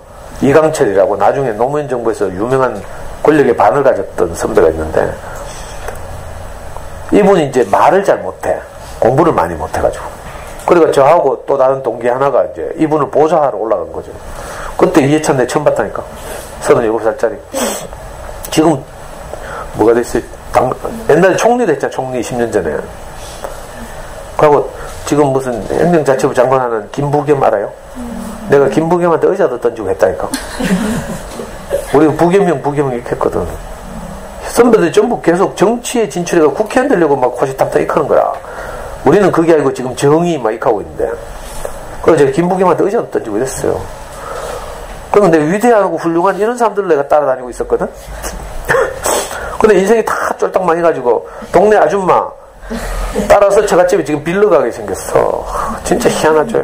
이강철이라고 나중에 노무현 정부에서 유명한 권력의 반을 가졌던 선배가 있는데 이분이 이제 말을 잘 못해. 공부를 많이 못해가지고. 그러니까 저하고 또 다른 동기 하나가 이제 이분을 보좌하러 올라간 거죠. 그때 이해찬 내 처음 봤다니까. 37살짜리. 지금 뭐가 됐어요? 옛날에 총리도 했잖아. 총리 10년 전에. 그리고 지금 무슨 행정자치부 장관 하는 김부겸 알아요? 내가 김부겸한테 의자도 던지고 했다니까. 우리 부겸형 이렇게 했거든. 선배들이 전부 계속 정치에 진출해가 국회의원 되려고 막 호시탐탐 이카는 거야. 우리는 그게 아니고 지금 정의 막 이카고 있는데. 그래서 제가 김부겸한테 의자도 던지고 이랬어요. 그런데 위대하고 훌륭한 이런 사람들을 내가 따라다니고 있었거든. 근데 인생이 다 쫄딱 망해가지고 동네 아줌마 따라서 처갓집에 지금 빌러 가게 생겼어. 진짜 희한하죠.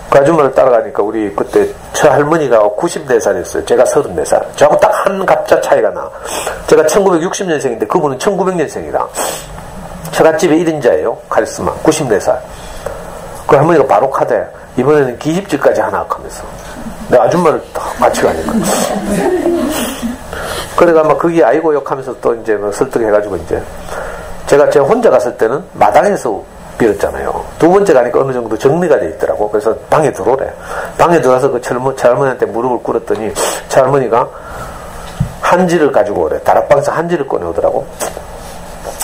그 아줌마를 따라가니까 우리 그때 저 할머니가 94살이었어요. 제가 34살. 저하고 딱 한 갑자 차이가 나. 제가 1960년생인데 그분은 1900년생이라. 처갓집에 1인자예요. 카리스마. 94살. 그 할머니가 바로 카대. 이번에는 기집질까지 하나 하면서. 내가 아줌마를 같이 가니까. 그래가 막 그게 아이고 욕하면서 또 이제 설득해가지고 이제 제가 혼자 갔을 때는 마당에서 빌었잖아요. 두 번째 가니까 어느 정도 정리가 돼 있더라고. 그래서 방에 들어오래. 방에 들어와서 그 할머니한테 무릎을 꿇었더니 저 할머니가 한지를 가지고 오래. 다락방에서 한지를 꺼내오더라고.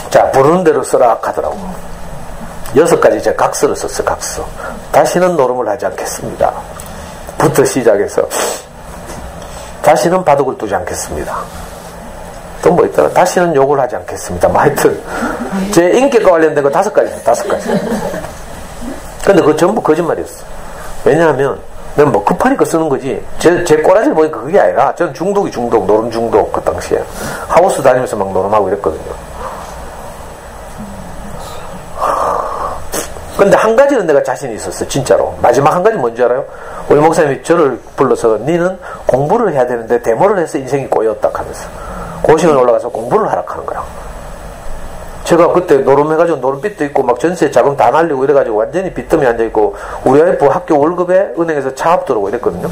자, 부르는 대로 써라 하더라고. 6가지 제가 각서를 썼어요. 각서. 다시는 노름을 하지 않겠습니다. 부터 시작해서 다시는 바둑을 두지 않겠습니다. 또 뭐 있더라. 다시는 욕을 하지 않겠습니다. 뭐 하여튼 제 인격과 관련된 거 5가지 있어요. 5가지. 근데 그거 전부 거짓말이었어. 왜냐하면 내가 뭐 급하니까 쓰는 거지. 제 꼬라지를 보니까 그게 아니라 저는 중독, 노름 중독. 그 당시에 하우스 다니면서 막 노름하고 이랬거든요. 근데 한 가지는 내가 자신이 있었어. 진짜로. 마지막 한 가지 뭔지 알아요? 우리 목사님이 저를 불러서 니는 공부를 해야 되는데 데모를 해서 인생이 꼬였다 하면서 고시원에 올라가서 공부를 하라 하는 거야. 제가 그때 노름해가지고 노름빚도 있고 막 전세 자금 다 날리고 이래가지고 완전히 빚더미 앉아있고 우리 와이프 학교 월급에 은행에서 차압 들어오고 이랬거든요.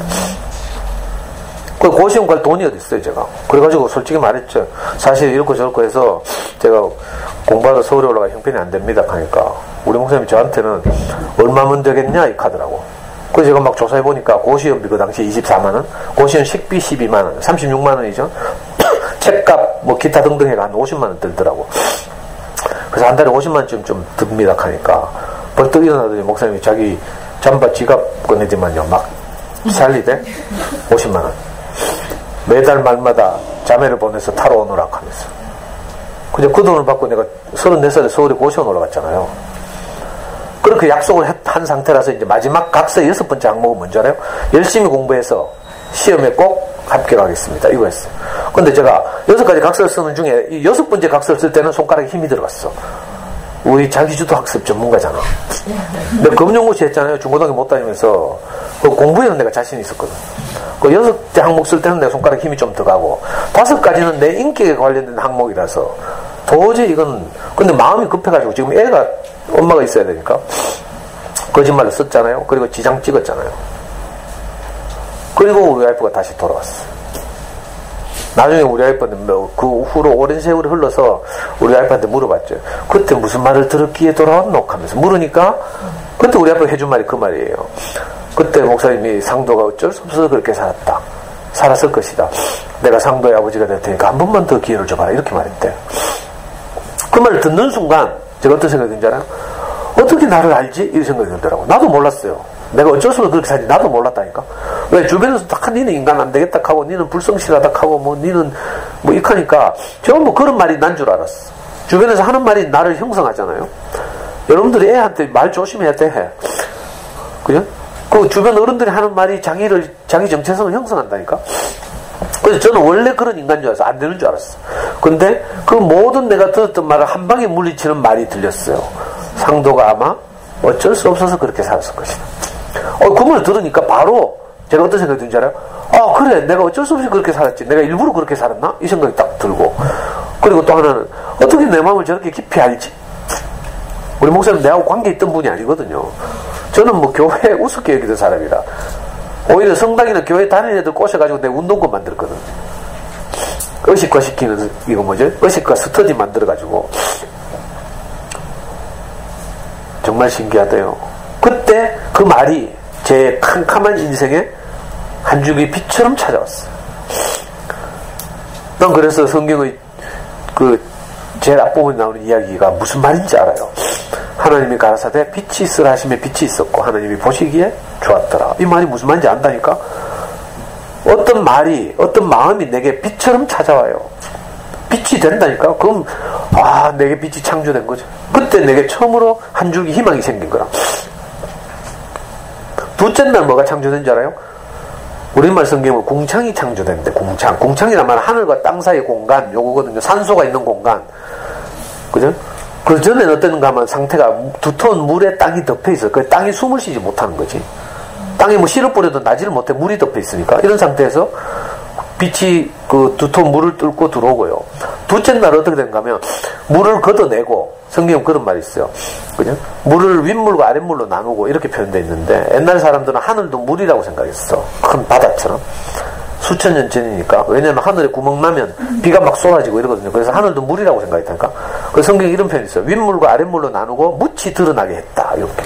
그 고시원 갈 돈이 어디 있어요, 제가. 그래가지고 솔직히 말했죠. 사실 이렇고 저렇고 해서 제가 공부하러 서울에 올라가 형편이 안 됩니다 하니까 우리 목사님이 저한테는 얼마면 되겠냐 이 카더라고. 그래서 제가 막 조사해보니까 고시원비 그 당시 24만원, 고시원 식비 12만원, 36만원이죠. 책값 뭐 기타 등등 해가 한 50만원 들더라고. 그래서 한 달에 50만원쯤 좀 듭니다 하니까 벌떡 일어나더니 목사님이 자기 잠바 지갑 꺼내지만요. 막 살리대 50만원. 매달 말마다 자매를 보내서 타러 오느라 하면서. 그냥 그 돈을 받고 내가 34살에 서울에 고시원 올라갔잖아요. 그렇게 약속을 한 상태라서 이제 마지막 각서 6번째 항목은 뭔지 알아요? 열심히 공부해서 시험에 꼭 합격하겠습니다. 이거 했어요. 근데 제가 6가지 각서를 쓰는 중에 이 6번째 각서를 쓸 때는 손가락에 힘이 들어갔어. 우리 자기주도 학습 전문가잖아. 내가 금융고시 했잖아요. 중고등학교 못 다니면서. 그 공부에는 내가 자신이 있었거든. 그 6개 항목 쓸 때는 내 손가락 힘이 좀 들어가고 5가지는 내 인격에 관련된 항목이라서 도저히 이건 근데 마음이 급해가지고 지금 애가 엄마가 있어야 되니까 거짓말을 썼잖아요. 그리고 지장 찍었잖아요. 그리고 우리 와이프가 다시 돌아왔어. 나중에 우리 와이프는 그 후로 오랜 세월이 흘러서 우리 와이프한테 물어봤죠. 그때 무슨 말을 들었기에 돌아왔노? 하면서 물으니까 그때 우리 와이프가 해준 말이 그 말이에요. 그때 목사님이 상도가 어쩔 수 없어서 그렇게 살았다. 살았을 것이다. 내가 상도의 아버지가 될 테니까 한 번만 더 기회를 줘봐라. 이렇게 말했대. 그 말을 듣는 순간 제가 어떤 생각이 든지 알아요? 어떻게 나를 알지? 이 생각이 들더라고. 나도 몰랐어요. 내가 어쩔 수 없이 그렇게 살지 나도 몰랐다니까. 왜 주변에서 딱 니는 인간 안 되겠다 하고 니는 불성실하다 하고 뭐 니는 뭐 이하니까 제가 뭐 그런 말이 난 줄 알았어. 주변에서 하는 말이 나를 형성하잖아요. 여러분들이 애한테 말 조심해야 돼. 그죠? 그 주변 어른들이 하는 말이 자기 정체성을 형성한다니까. 그래서 저는 원래 그런 인간인 줄 알았어. 안 되는 줄 알았어. 근데 그 모든 내가 들었던 말을 한 방에 물리치는 말이 들렸어요. 상도가 아마 어쩔 수 없어서 그렇게 살았을 것이다. 그 말을 들으니까 바로 제가 어떤 생각이 드는지 알아요? 그래 내가 어쩔 수 없이 그렇게 살았지. 내가 일부러 그렇게 살았나? 이 생각이 딱 들고. 그리고 또 하나는 어떻게 내 마음을 저렇게 깊이 알지? 우리 목사님 내하고 관계 있던 분이 아니거든요. 저는 뭐 교회 우습게 여기던 사람이라 오히려 성당이나 교회 다니는 애들 꼬셔가지고 내가 운동권 만들었거든. 의식화 시키는 이거 뭐죠? 의식화 스터디 만들어가지고 정말 신기하대요. 그때 그 말이 제 캄캄한 인생에 한 줄기 빛처럼 찾아왔어요. 난 그래서 성경의 그 제일 앞부분에 나오는 이야기가 무슨 말인지 알아요. 하나님이 가라사대 빛이 있으라 하심에 빛이 있었고 하나님이 보시기에 좋았더라. 이 말이 무슨 말인지 안다니까. 어떤 말이 어떤 마음이 내게 빛처럼 찾아와요. 빛이 된다니까. 그럼 내게 빛이 창조된 거죠. 그때 내게 처음으로 한 줄기 희망이 생긴 거라. 둘째 날 뭐가 창조된 줄 알아요? 우리말 성경은 궁창이 창조된대. 궁창이란 말은 하늘과 땅 사이의 공간 요거거든요. 산소가 있는 공간. 그죠? 그 전에는 어떤가 하면 상태가 두터운 물에 땅이 덮여 있어. 그 땅이 숨을 쉬지 못하는 거지. 땅에 뭐 씨를 뿌려도 나지를 못해. 물이 덮여 있으니까. 이런 상태에서 빛이 그 두터운 물을 뚫고 들어오고요. 둘째 날 어떻게 된가 하면 물을 걷어내고 성경은 그런 말이 있어요. 그죠? 물을 윗물과 아랫물로 나누고 이렇게 표현되어 있는데 옛날 사람들은 하늘도 물이라고 생각했어. 큰 바다처럼. 수천 년 전이니까. 왜냐면 하늘에 구멍 나면 비가 막 쏟아지고 이러거든요. 그래서 하늘도 물이라고 생각했다니까. 그래서 성경에 이런 표현이 있어요. 윗물과 아랫물로 나누고 묻히 드러나게 했다. 이렇게.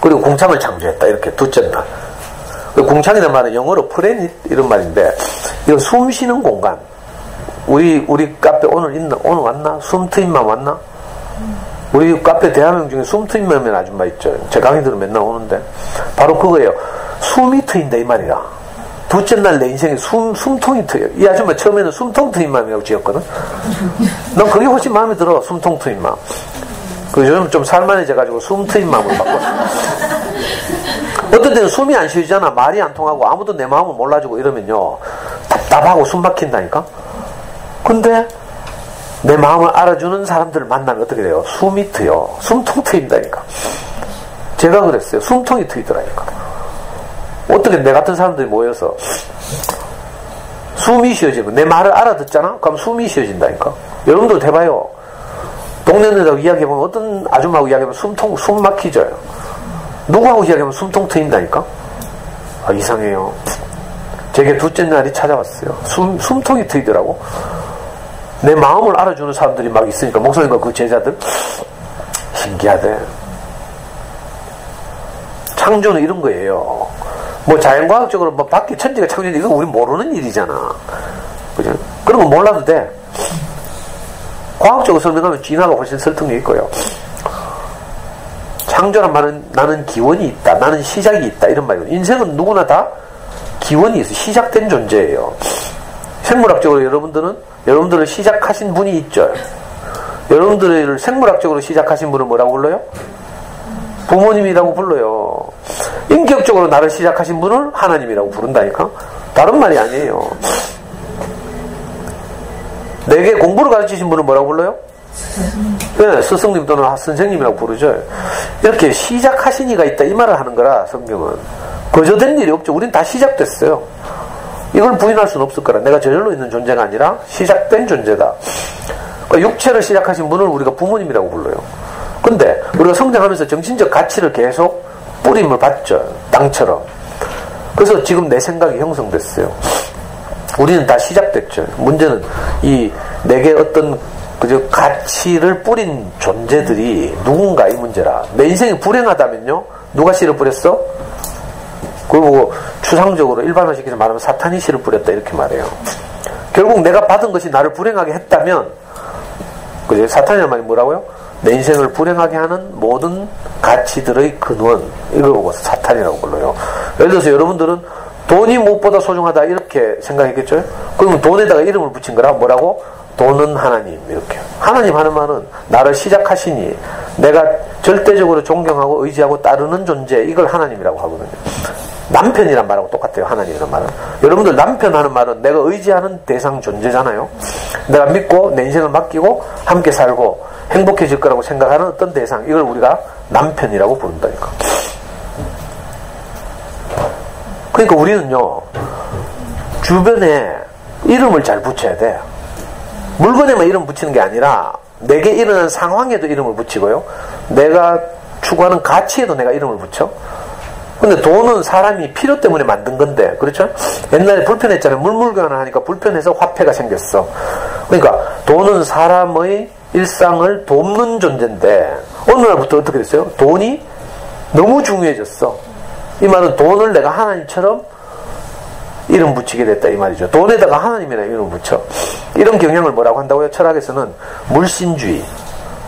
그리고 궁창을 창조했다. 이렇게 둘째 날. 궁창이라는 말은 영어로 프레닛 이런 말인데 이거 숨 쉬는 공간. 우리 카페 오늘 왔나? 숨 트임맘 왔나? 우리 카페 대화명 중에 숨 트임맘이라는 아줌마 있죠. 제 강의 들으면 맨날 오는데 바로 그거예요. 숨이 트인다 이 말이라. 둘째 날 내 인생에 숨통이 트여. 이 아줌마 처음에는 숨통 트임맘이라고 지었거든. 난 그게 훨씬 마음에 들어. 숨통 트임맘. 그 요즘 좀 살만해져가지고 숨 트임맘으로 바꿨어. 어떤 때는 숨이 안 쉬어지잖아. 말이 안 통하고 아무도 내 마음을 몰라주고 이러면요 답답하고 숨 막힌다니까. 근데 내 마음을 알아주는 사람들을 만나면 어떻게 돼요? 숨이 트여. 숨통 트인다니까. 제가 그랬어요. 숨통이 트이더라니까. 어떻게 내 같은 사람들이 모여서 숨이 쉬어지면 내 말을 알아듣잖아? 그럼 숨이 쉬어진다니까. 여러분들 해봐요. 동네들하고 이야기해보면 어떤 아줌마하고 이야기하면 숨 막히져요. 누구하고 이야기하면 숨통 트인다니까? 이상해요. 제게 둘째 날이 찾아왔어요. 숨통이 트이더라고. 내 마음을 알아주는 사람들이 막 있으니까 목사님과 그 제자들 신기하대. 창조는 이런 거예요. 뭐 자연과학적으로 뭐 밖에 천지가 창조는 이거 우리 모르는 일이잖아. 그죠? 그런 거 몰라도 돼. 과학적으로 설명하면 진화가 훨씬 설득력 있고요. 창조란 말은 나는 기원이 있다. 나는 시작이 있다. 이런 말이에요. 인생은 누구나 다 기원이 있어. 시작된 존재예요. 생물학적으로 여러분들을 시작하신 분이 있죠. 여러분들을 생물학적으로 시작하신 분을 뭐라고 불러요? 부모님이라고 불러요. 인격적으로 나를 시작하신 분을 하나님이라고 부른다니까? 다른 말이 아니에요. 내게 공부를 가르치신 분은 뭐라고 불러요? 네, 스승님 또는 선생님이라고 부르죠. 이렇게 시작하신 이가 있다 이 말을 하는 거라 성경은. 거저 된 일이 없죠. 우린 다 시작됐어요. 이걸 부인할 수는 없을 거라. 내가 저절로 있는 존재가 아니라 시작된 존재다. 그러니까 육체를 시작하신 분을 우리가 부모님이라고 불러요. 근데 우리가 성장하면서 정신적 가치를 계속 뿌림을 받죠. 땅처럼. 그래서 지금 내 생각이 형성됐어요. 우리는 다 시작됐죠. 문제는 이 내게 어떤 그저 가치를 뿌린 존재들이 누군가 이 문제라. 내 인생이 불행하다면요, 누가 씨를 뿌렸어? 그리고 추상적으로 일반화시켜서 말하면 사탄이 씨를 뿌렸다 이렇게 말해요. 결국 내가 받은 것이 나를 불행하게 했다면, 그죠? 사탄이란 말이 뭐라고요? 내 인생을 불행하게 하는 모든 가치들의 근원, 이걸 보고 사탄이라고 불러요. 예를 들어서 여러분들은 돈이 무엇보다 소중하다 이렇게 생각했겠죠? 그러면 돈에다가 이름을 붙인 거라 뭐라고? 돈은 하나님, 이렇게. 하나님 하는 말은 나를 시작하시니 내가 절대적으로 존경하고 의지하고 따르는 존재, 이걸 하나님이라고 하거든요. 남편이란 말하고 똑같아요. 하나님이란 말은. 여러분들 남편 하는 말은 내가 의지하는 대상 존재잖아요. 내가 믿고 내 인생을 맡기고 함께 살고 행복해질 거라고 생각하는 어떤 대상, 이걸 우리가 남편이라고 부른다니까. 그러니까 우리는요, 주변에 이름을 잘 붙여야 돼. 물건에만 이름 붙이는 게 아니라 내게 일어난 상황에도 이름을 붙이고요, 내가 추구하는 가치에도 내가 이름을 붙여. 근데 돈은 사람이 필요 때문에 만든 건데, 그렇죠? 옛날에 불편했잖아요. 물물교환을 하니까 불편해서 화폐가 생겼어. 그러니까 돈은 사람의 일상을 돕는 존재인데 어느 날부터 어떻게 됐어요? 돈이 너무 중요해졌어. 이 말은 돈을 내가 하나님처럼 이름 붙이게 됐다 이 말이죠. 돈에다가 하나님이라는 이름을 붙여. 이런 경향을 뭐라고 한다고요? 철학에서는 물신주의,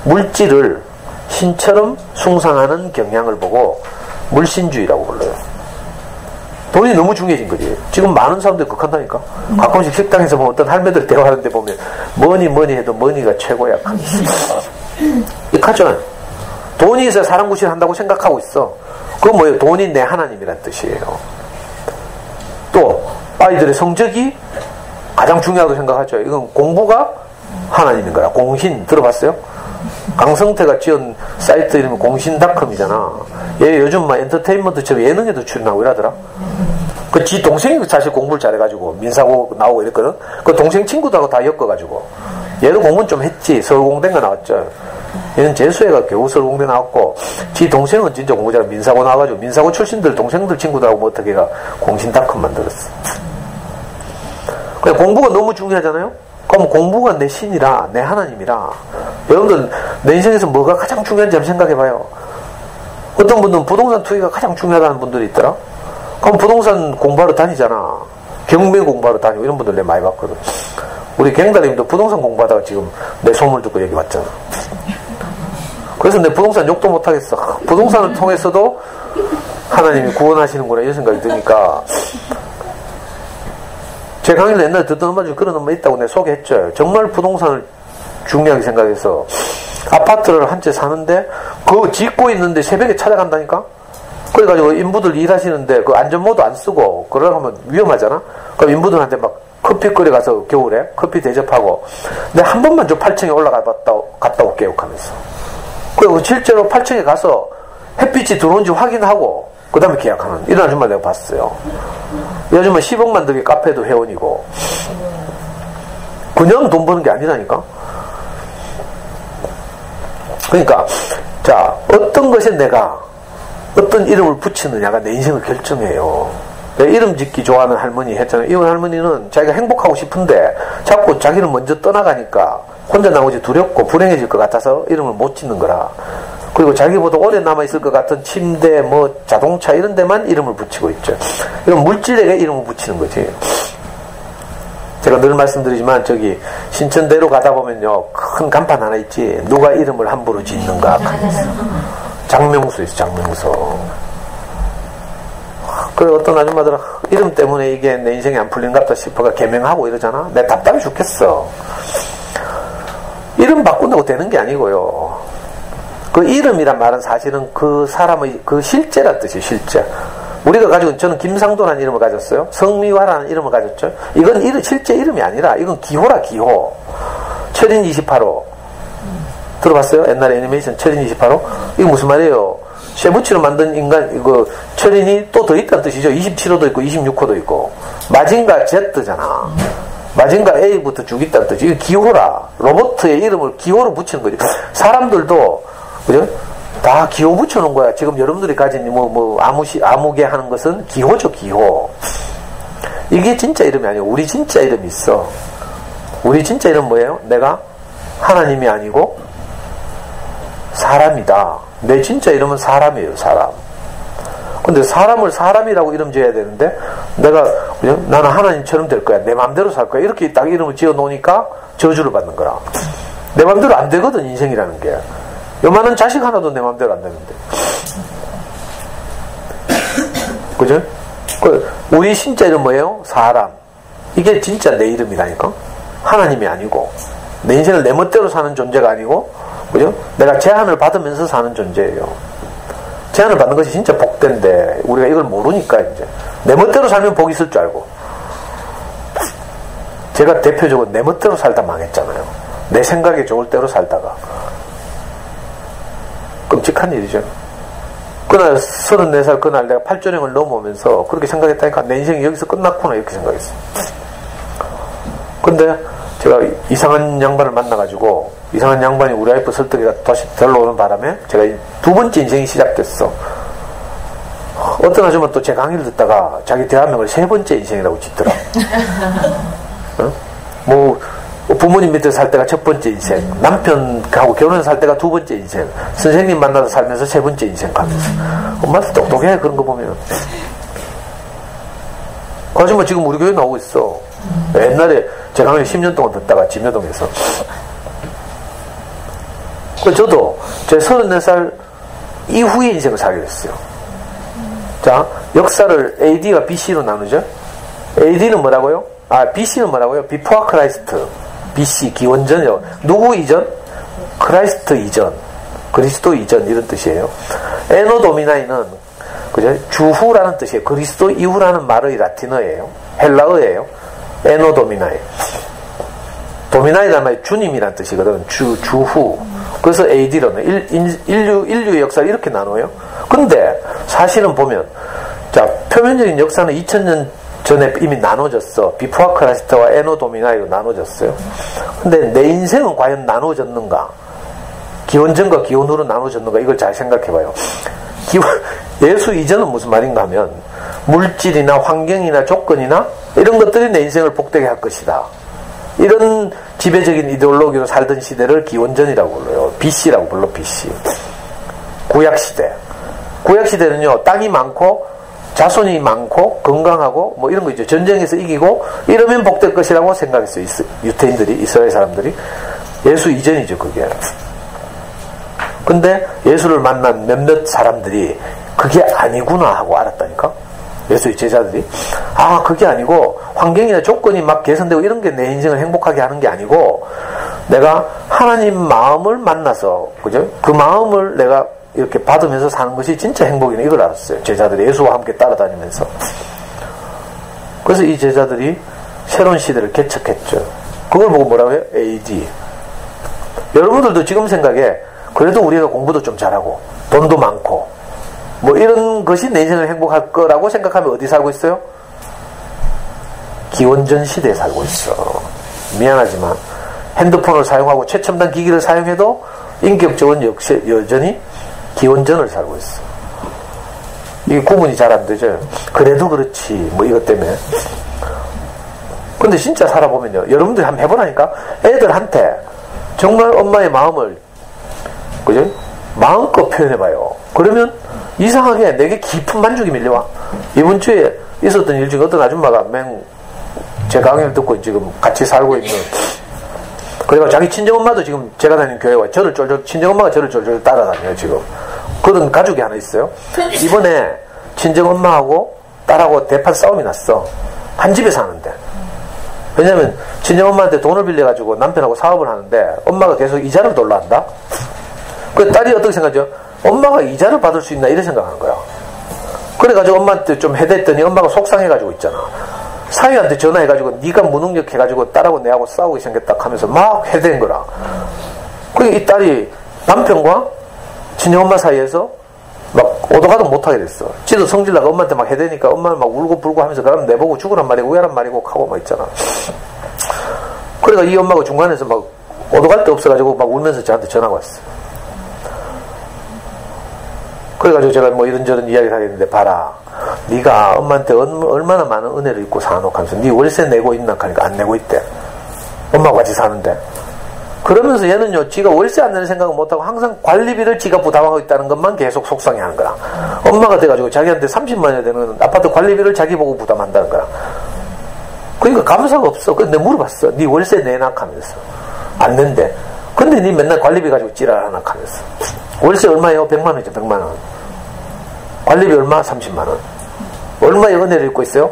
물질을 신처럼 숭상하는 경향을 보고 물신주의라고 불러요. 돈이 너무 중요해진 거지. 지금 많은 사람들이 극한다니까. 가끔씩 식당에서 보면 어떤 할매들 대화하는데 보면 뭐니 해도 머니가 최고야. 익하죠? 돈이 있어야 사람 구실을 한다고 생각하고 있어. 그건 뭐예요? 돈이 내 하나님이란 뜻이에요. 또 아이들의 성적이 가장 중요하다고 생각하죠. 이건 공부가 하나님인 거라. 공신 들어봤어요? 강성태가 지은 사이트 이름이 공신닷컴이잖아. 얘 요즘 막 엔터테인먼트처럼 예능에도 출연하고 이러더라. 그 지 동생이 사실 공부를 잘해가지고 민사고 나오고 이랬거든. 그 동생 친구들하고 다 엮어가지고 얘도 공부는 좀 했지. 서울공대가 나왔죠. 얘는 재수해가 겨우 서울공대 나왔고, 지 동생은 진짜 공부 잘해 민사고 나와가지고 민사고 출신들 동생들 친구들하고 뭐 어떻게 가 공신닷컴 만들었어. 그냥 공부가 너무 중요하잖아요. 그럼 공부가 내 신이라, 내 하나님이라. 여러분들 내 인생에서 뭐가 가장 중요한지 한번 생각해봐요. 어떤 분들은 부동산 투기가 가장 중요하다는 분들이 있더라. 그럼 부동산 공부하러 다니잖아. 경매 공부하러 다니고 이런 분들 내가 많이 봤거든. 우리 갱다님도 부동산 공부하다가 지금 내 소문을 듣고 여기 왔잖아. 그래서 내 부동산 욕도 못하겠어. 부동산을 통해서도 하나님이 구원하시는구나 이런 생각이 드니까. 제 강의를 옛날에 듣던 엄마 중에 그런 엄마 있다고 내가 소개했죠. 정말 부동산을 중요하게 생각해서 아파트를 한 채 사는데 그거 짓고 있는데 새벽에 찾아간다니까. 그래가지고 인부들 일하시는데 그 안전모드 안 쓰고 그러다 하면 위험하잖아. 그럼 인부들한테 막 커피 끓여가서 겨울에 커피 대접하고 내가 한 번만 저 8층에 갔다 올게요 하면서. 그리고 실제로 8층에 가서 햇빛이 들어온지 확인하고 그 다음에 계약하는 이런 아줌마 내가 봤어요. 이 아줌마 10억만 들게 카페도 회원이고. 그냥 돈 버는 게 아니라니까. 그러니까 자, 어떤 것에 내가 어떤 이름을 붙이느냐가 내 인생을 결정해요. 내가 이름 짓기 좋아하는 할머니 했잖아요. 이 할머니는 자기가 행복하고 싶은데 자꾸 자기는 먼저 떠나가니까 혼자 나오지 두렵고 불행해질 것 같아서 이름을 못 짓는 거라. 그리고 자기보다 오래 남아있을 것 같은 침대, 뭐 자동차 이런 데만 이름을 붙이고 있죠. 이런 물질에게 이름을 붙이는 거지. 제가 늘 말씀드리지만 저기 신천대로 가다 보면요 큰 간판 하나 있지. 누가 이름을 함부로 짓는가. 장명수 있어, 장명수. 그 어떤 아줌마들은 이름 때문에 이게 내 인생이 안 풀린갑다 싶어가 개명하고 이러잖아. 내가 답답해 죽겠어. 이름 바꾼다고 되는 게 아니고요. 그 이름이란 말은 사실은 그 사람의 그 실제란 뜻이에요, 실제. 우리가 가지고, 저는 김상도라는 이름을 가졌어요. 성미화라는 이름을 가졌죠. 이건 실제 이름이 아니라, 이건 기호라, 기호. 철인 28호. 들어봤어요? 옛날에 애니메이션 철인 28호? 이거 무슨 말이에요? 쇠붙이로 만든 인간, 이거, 철인이 또 더 있다는 뜻이죠. 27호도 있고, 26호도 있고. 마징가 Z잖아. 마징가 A부터 쭉 있다는 뜻이. 이거 기호라. 로봇의 이름을 기호로 붙이는 거지. 사람들도, 그죠? 다 기호 붙여놓은 거야. 지금 여러분들이 가진 아무개 하는 것은 기호죠, 기호. 이게 진짜 이름이 아니고, 우리 진짜 이름이 있어. 우리 진짜 이름 뭐예요? 내가 하나님이 아니고, 사람이다. 내 진짜 이름은 사람이에요, 사람. 근데 사람을 사람이라고 이름 지어야 되는데, 내가, 그냥 나는 하나님처럼 될 거야. 내 마음대로 살 거야. 이렇게 딱 이름을 지어 놓으니까 저주를 받는 거라. 내 마음대로 안 되거든, 인생이라는 게. 요만한 자식 하나도 내 마음대로 안 되는데. 그죠? 우리 진짜 이름 뭐예요? 사람. 이게 진짜 내 이름이라니까? 하나님이 아니고, 내 인생을 내 멋대로 사는 존재가 아니고, 그죠? 내가 제한을 받으면서 사는 존재예요. 제한을 받는 것이 진짜 복된데 우리가 이걸 모르니까 이제 내 멋대로 살면 복이 있을 줄 알고. 제가 대표적으로 내 멋대로 살다 망했잖아요. 내 생각에 좋을 대로 살다가. 끔찍한 일이죠. 그날 34살 그날 내가 8조령을 넘어오면서 그렇게 생각했다니까 내 인생이 여기서 끝났구나 이렇게 생각했어요. 근데 제가 이상한 양반을 만나가지고 이상한 양반이 우리 와이프 설득이가 다시 들러오는 바람에 제가 두 번째 인생이 시작됐어. 어떤 아줌마 또 제 강의를 듣다가 자기 대화명을 세 번째 인생이라고 짓더라. 어? 뭐 부모님 밑에 살 때가 첫 번째 인생, 남편하고 결혼해서 살 때가 두 번째 인생, 선생님 만나서 살면서 세 번째 인생 가면서. 엄마도 똑똑해 그런 거 보면. 그 아줌마 지금 우리 교회 나오고 있어. 옛날에 제 강의 10년 동안 듣다가 진여동에서. 저도 제 34살 이후의 인생을 살게 됐어요. 자, 역사를 AD와 BC로 나누죠. AD는 뭐라고요? BC는 뭐라고요? Before Christ. BC, 기원전이요. 누구 이전? 크라이스트 이전. 그리스도 이전 이런 뜻이에요. 에노 도미나이는 그죠? 주후라는 뜻이에요. 그리스도 이후라는 말의 라틴어예요. 헬라어예요. 에노 도미나이. 도미나이란 말이 주님이란 뜻이거든. 주후. 그래서 AD로는 인류의 역사를 이렇게 나눠요. 근데 사실은 보면 자 표면적인 역사는 2000년 전에 이미 나눠졌어. 비포아 크라이스트와 에노 도미나이로 나눠졌어요. 근데 내 인생은 과연 나눠졌는가? 기원전과 기원후로 나눠졌는가? 이걸 잘 생각해봐요. 예수 이전은 무슨 말인가 하면 물질이나 환경이나 조건이나 이런 것들이 내 인생을 복되게 할 것이다. 이런 지배적인 이데올로기로 살던 시대를 기원전이라고 불러요. BC라고 불러, BC. 구약시대. 구약시대는요, 땅이 많고, 자손이 많고, 건강하고, 뭐 이런 거 있죠. 전쟁에서 이기고, 이러면 복될 것이라고 생각했어요. 유태인들이, 이스라엘 사람들이. 예수 이전이죠, 그게. 근데 예수를 만난 몇몇 사람들이 그게 아니구나 하고 알았다니까? 예수의 제자들이. 그게 아니고, 환경이나 조건이 막 개선되고 이런 게 내 인생을 행복하게 하는 게 아니고, 내가 하나님 마음을 만나서, 그죠? 그 마음을 내가 이렇게 받으면서 사는 것이 진짜 행복이네. 이걸 알았어요. 제자들이 예수와 함께 따라다니면서. 그래서 이 제자들이 새로운 시대를 개척했죠. 그걸 보고 뭐라고 해요? AD. 여러분들도 지금 생각에, 그래도 우리가 공부도 좀 잘하고, 돈도 많고, 뭐 이런 것이 내 인생을 행복할 거라고 생각하면 어디 살고 있어요? 기원전 시대에 살고 있어. 미안하지만 핸드폰을 사용하고 최첨단 기기를 사용해도 인격적은 여전히 기원전을 살고 있어. 이게 구분이 잘 안 되죠. 그래도 그렇지 뭐 이것 때문에. 근데 진짜 살아보면요, 여러분들이 한번 해보라니까. 애들한테 정말 엄마의 마음을, 그죠? 마음껏 표현해봐요. 그러면 이상하게 내게 깊은 만족이 밀려와. 이번 주에 있었던 일 중에 어떤 아줌마가 제 강의를 듣고 지금 같이 살고 있는, 그래가 자기 친정엄마도 지금 제가 다니는 교회와 친정엄마가 저를 쫄쫄 따라다녀요, 지금. 그런 가족이 하나 있어요. 이번에 친정 엄마하고 딸하고 대판 싸움이 났어. 한 집에 사는데. 왜냐면 친정 엄마한테 돈을 빌려가지고 남편하고 사업을 하는데 엄마가 계속 이자를 돌려 한다. 그 딸이 어떻게 생각하죠? 엄마가 이자를 받을 수 있나 이런 생각하는 거야. 그래가지고 엄마한테 좀 해댔더니 엄마가 속상해가지고 있잖아. 사위한테 전화해가지고 네가 무능력해가지고 딸하고 내하고 싸우게 생겼다 하면서 막 해댄 거라. 그리고 이 딸이 남편과 친정엄마 사이에서 막 오도가도 못하게 됐어. 지도 성질나가 엄마한테 막 해대니까 엄마는 막 울고 불고 하면서 그러면 내보고 죽으란 말이고 우야란 말이고 하고 막 있잖아. 그러니까 이 엄마가 중간에서 막 오도갈 데 없어가지고 막 울면서 저한테 전화가 왔어. 그래가지고 제가 뭐 이런저런 이야기를 하겠는데 봐라. 네가 엄마한테 얼마나 많은 은혜를 입고 사노 하면서 네 월세 내고 있나 하니까 안 내고 있대. 엄마하고 같이 사는데. 그러면서 얘는요, 지가 월세 안 내는 생각은 못하고 항상 관리비를 지가 부담하고 있다는 것만 계속 속상해 하는 거야. 엄마가 돼가지고 자기한테 30만 원이 되는 아파트 관리비를 자기 보고 부담한다는 거야. 그러니까 감사가 없어. 근데 물어봤어. 네 월세 내나 하면서. 안 낸대. 근데 네 맨날 관리비 가지고 지랄하나 하면서. 월세 얼마예요? 100만 원이죠, 100만 원. 관리비 얼마? 30만 원. 얼마의 은혜를 입고 있어요?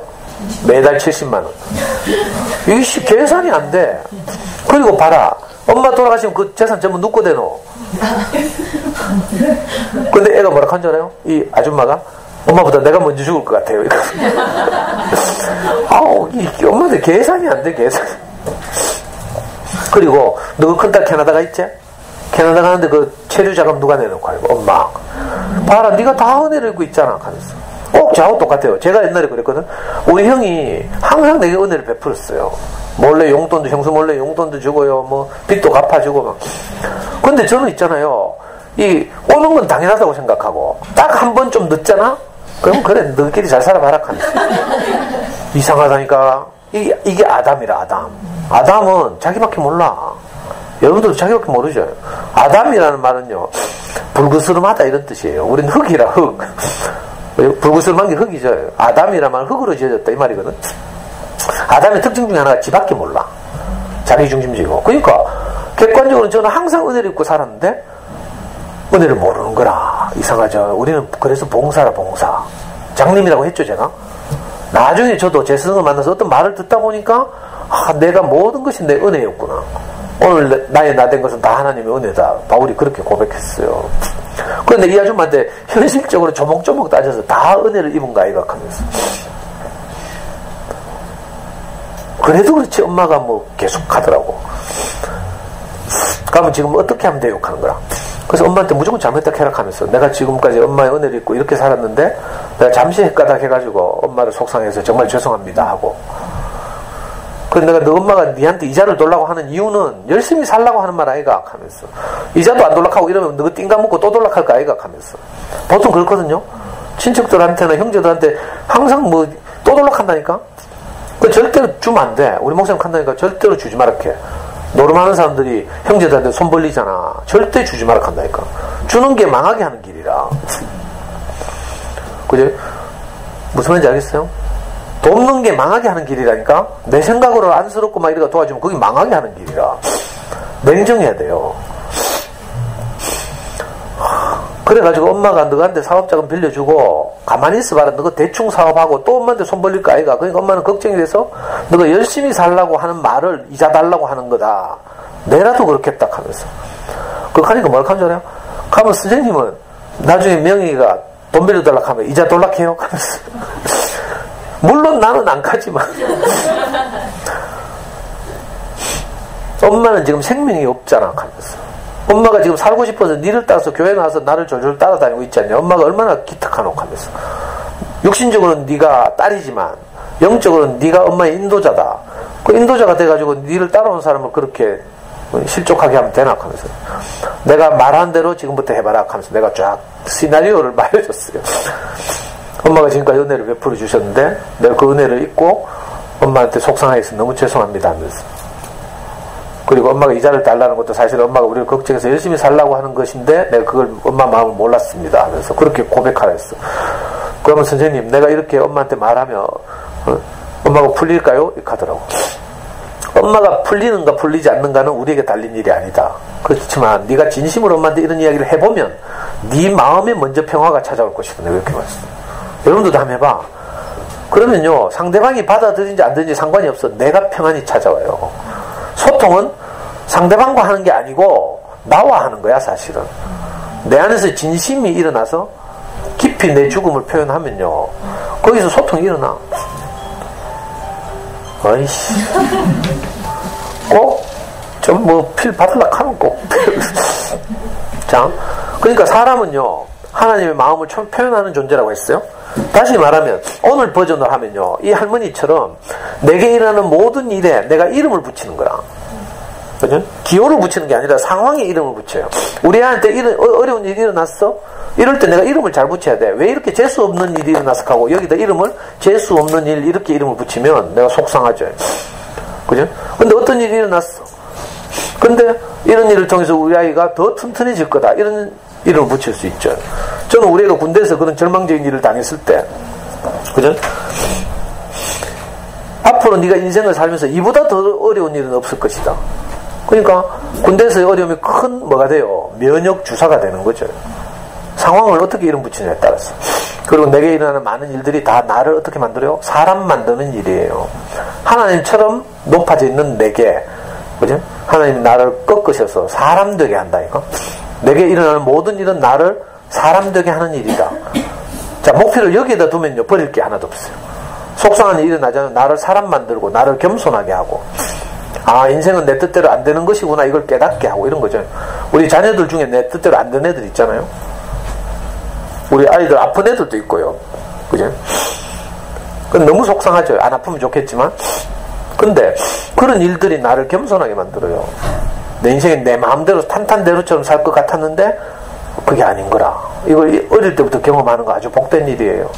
매달 70만 원. 이게 계산이 안 돼. 그리고 봐라. 엄마 돌아가시면 그 재산 전부 누구 대노? 근데 애가 뭐라 한 줄 알아요? 이 아줌마가 엄마보다 내가 먼저 죽을 것 같아요. 아우, 이 엄마한테 계산이 안 돼, 계산. 그리고 너 그 큰딸 캐나다가 있지? 캐나다 가는데 그 체류 자금 누가 내놓고 알고? 엄마. 봐라, 네가 다 은혜를 입고 있잖아. 하면서. 꼭 저하고 똑같아요. 제가 옛날에 그랬거든. 우리 형이 항상 내게 은혜를 베풀었어요. 몰래 용돈도, 형수 몰래 용돈도 주고요. 뭐, 빚도 갚아주고 막. 근데 저는 있잖아요. 이, 오는 건 당연하다고 생각하고, 딱 한 번 좀 늦잖아? 그럼 그래, 너희끼리 잘 살아봐라. 하면서. 이상하다니까. 이게 아담이라, 아담. 아담은 자기밖에 몰라. 여러분들도 자기밖에 모르죠. 아담이라는 말은요, 불그스름하다 이런 뜻이에요. 우린 흙이라, 흙. 불그스름한 게 흙이죠. 아담이란 말은 흙으로 지어졌다 이 말이거든. 아담의 특징 중에 하나가 지밖에 몰라. 자기중심적이고. 그러니까 객관적으로 저는 항상 은혜를 입고 살았는데 은혜를 모르는 거라. 이상하죠. 우리는 그래서 봉사라, 봉사. 장님이라고 했죠, 제가. 나중에 저도 제 스승을 만나서 어떤 말을 듣다 보니까 내가 모든 것이 내 은혜였구나. 오늘 나의 나된 것은 다 하나님의 은혜다. 바울이 그렇게 고백했어요. 그런데 이 아줌마한테 현실적으로 조목조목 따져서 다 은혜를 입은 거 아이가 하면서. 그래도 그렇지 엄마가 뭐 계속 하더라고. 그러면 지금 어떻게 하면 돼요? 하는 거야. 그래서 엄마한테 무조건 잘못했다 해락하면서 내가 지금까지 엄마의 은혜를 입고 이렇게 살았는데 내가 잠시 헷가닥 해가지고 엄마를 속상해서 정말 죄송합니다 하고. 그래서 내가 너 엄마가 니한테 이자를 돌라고 하는 이유는 열심히 살라고 하는 말 아이가 하면서. 이자도 안 돌락하고 이러면 너 띵가 먹고 또 돌락할 거 아이가 하면서. 보통 그렇거든요. 친척들한테나 형제들한테 항상 뭐 또 돌락한다니까. 그 절대로 주면 안 돼. 우리 목사님 한다니까 절대로 주지 마라 해. 노름하는 사람들이 형제들한테 손 벌리잖아. 절대 주지 마라 한다니까. 주는 게 망하게 하는 길이라. 그죠? 무슨 말인지 알겠어요? 돕는 게 망하게 하는 길이라니까. 내 생각으로 안쓰럽고 막 이러다 도와주면 그게 망하게 하는 길이라. 냉정해야 돼요. 그래가지고 엄마가 너한테 사업자금 빌려주고 가만히 있어봐라. 너가 대충 사업하고 또 엄마한테 손 벌릴 거 아이가. 그러니까 엄마는 걱정이 돼서 너가 열심히 살라고 하는 말을 이자 달라고 하는 거다. 내라도 그렇겠다 하면서. 그렇게 하니까 뭐라 하는 줄 알아요? 가면 선생님은 나중에 명의가 돈 빌려달라고 하면 이자 돌락해요? 하면서. 물론 나는 안 가지만. 엄마는 지금 생명이 없잖아 하면서. 엄마가 지금 살고 싶어서 니를 따라서 교회 나와서 나를 졸졸 따라다니고 있지 않냐. 엄마가 얼마나 기특하노 하면서. 육신적으로는 네가 딸이지만 영적으로는 네가 엄마의 인도자다. 그 인도자가 돼가지고 니를 따라온 사람을 그렇게 실족하게 하면 되나 하면서. 내가 말한 대로 지금부터 해봐라 하면서 내가 쫙 시나리오를 말해줬어요. 엄마가 지금까지 은혜를 베풀어 주셨는데 내가 그 은혜를 잊고 엄마한테 속상하게 해서 너무 죄송합니다 하면서. 그리고 엄마가 이자를 달라는 것도 사실 엄마가 우리를 걱정해서 열심히 살라고 하는 것인데 내가 그걸 엄마 마음을 몰랐습니다 하면서 그렇게 고백하라 했어. 그러면 선생님 내가 이렇게 엄마한테 말하면 엄마가 풀릴까요? 이렇게 하더라고. 엄마가 풀리는가 풀리지 않는가는 우리에게 달린 일이 아니다. 그렇지만 네가 진심으로 엄마한테 이런 이야기를 해보면 네 마음에 먼저 평화가 찾아올 것이다. 내가 이렇게 말했어. 여러분들도 한번 해봐. 그러면요, 상대방이 받아들인지 안 들인지 상관이 없어. 내가 평안이 찾아와요. 소통은 상대방과 하는 게 아니고 나와 하는 거야, 사실은. 내 안에서 진심이 일어나서 깊이 내 죽음을 표현하면요, 거기서 소통이 일어나. 어이씨. 꼭, 좀 뭐, 필 받으려고 하면 꼭. 자, 그러니까 사람은요, 하나님의 마음을 표현하는 존재라고 했어요. 다시 말하면, 오늘 버전으로 하면요, 이 할머니처럼 내게 일어나는 모든 일에 내가 이름을 붙이는 거야. 그죠? 기호를 붙이는 게 아니라 상황에 이름을 붙여요. 우리 애한테 어려운 일이 일어났어? 이럴 때 내가 이름을 잘 붙여야 돼. 왜 이렇게 재수 없는 일이 일어났어? 하고 여기다 이름을 재수 없는 일 이렇게 이름을 붙이면 내가 속상하죠. 그죠? 근데 어떤 일이 일어났어? 근데 이런 일을 통해서 우리 아이가 더 튼튼해질 거다. 이런 이름을 붙일 수 있죠. 저는 우리 애가 군대에서 그런 절망적인 일을 당했을 때, 그죠? 앞으로 네가 인생을 살면서 이보다 더 어려운 일은 없을 것이다. 그러니까 군대에서의 어려움이 큰 뭐가 돼요? 면역 주사가 되는 거죠. 상황을 어떻게 이름 붙이느냐에 따라서. 그리고 내게 일어나는 많은 일들이 다 나를 어떻게 만들어요? 사람 만드는 일이에요. 하나님처럼 높아져 있는 내게, 그죠? 하나님이 나를 꺾으셔서 사람 되게 한다니까. 내게 일어나는 모든 일은 나를 사람 되게 하는 일이다. 자, 목표를 여기에다 두면요, 버릴 게 하나도 없어요. 속상한 일이 일어나자면 나를 사람 만들고 나를 겸손하게 하고, 아, 인생은 내 뜻대로 안 되는 것이구나, 이걸 깨닫게 하고, 이런 거죠. 우리 자녀들 중에 내 뜻대로 안 되는 애들 있잖아요. 우리 아이들 아픈 애들도 있고요. 그죠? 그건 너무 속상하죠. 안 아프면 좋겠지만. 근데 그런 일들이 나를 겸손하게 만들어요. 내 인생이 내 마음대로 탄탄대로처럼 살 것 같았는데 그게 아닌 거라. 이걸 어릴 때부터 경험하는 거 아주 복된 일이에요.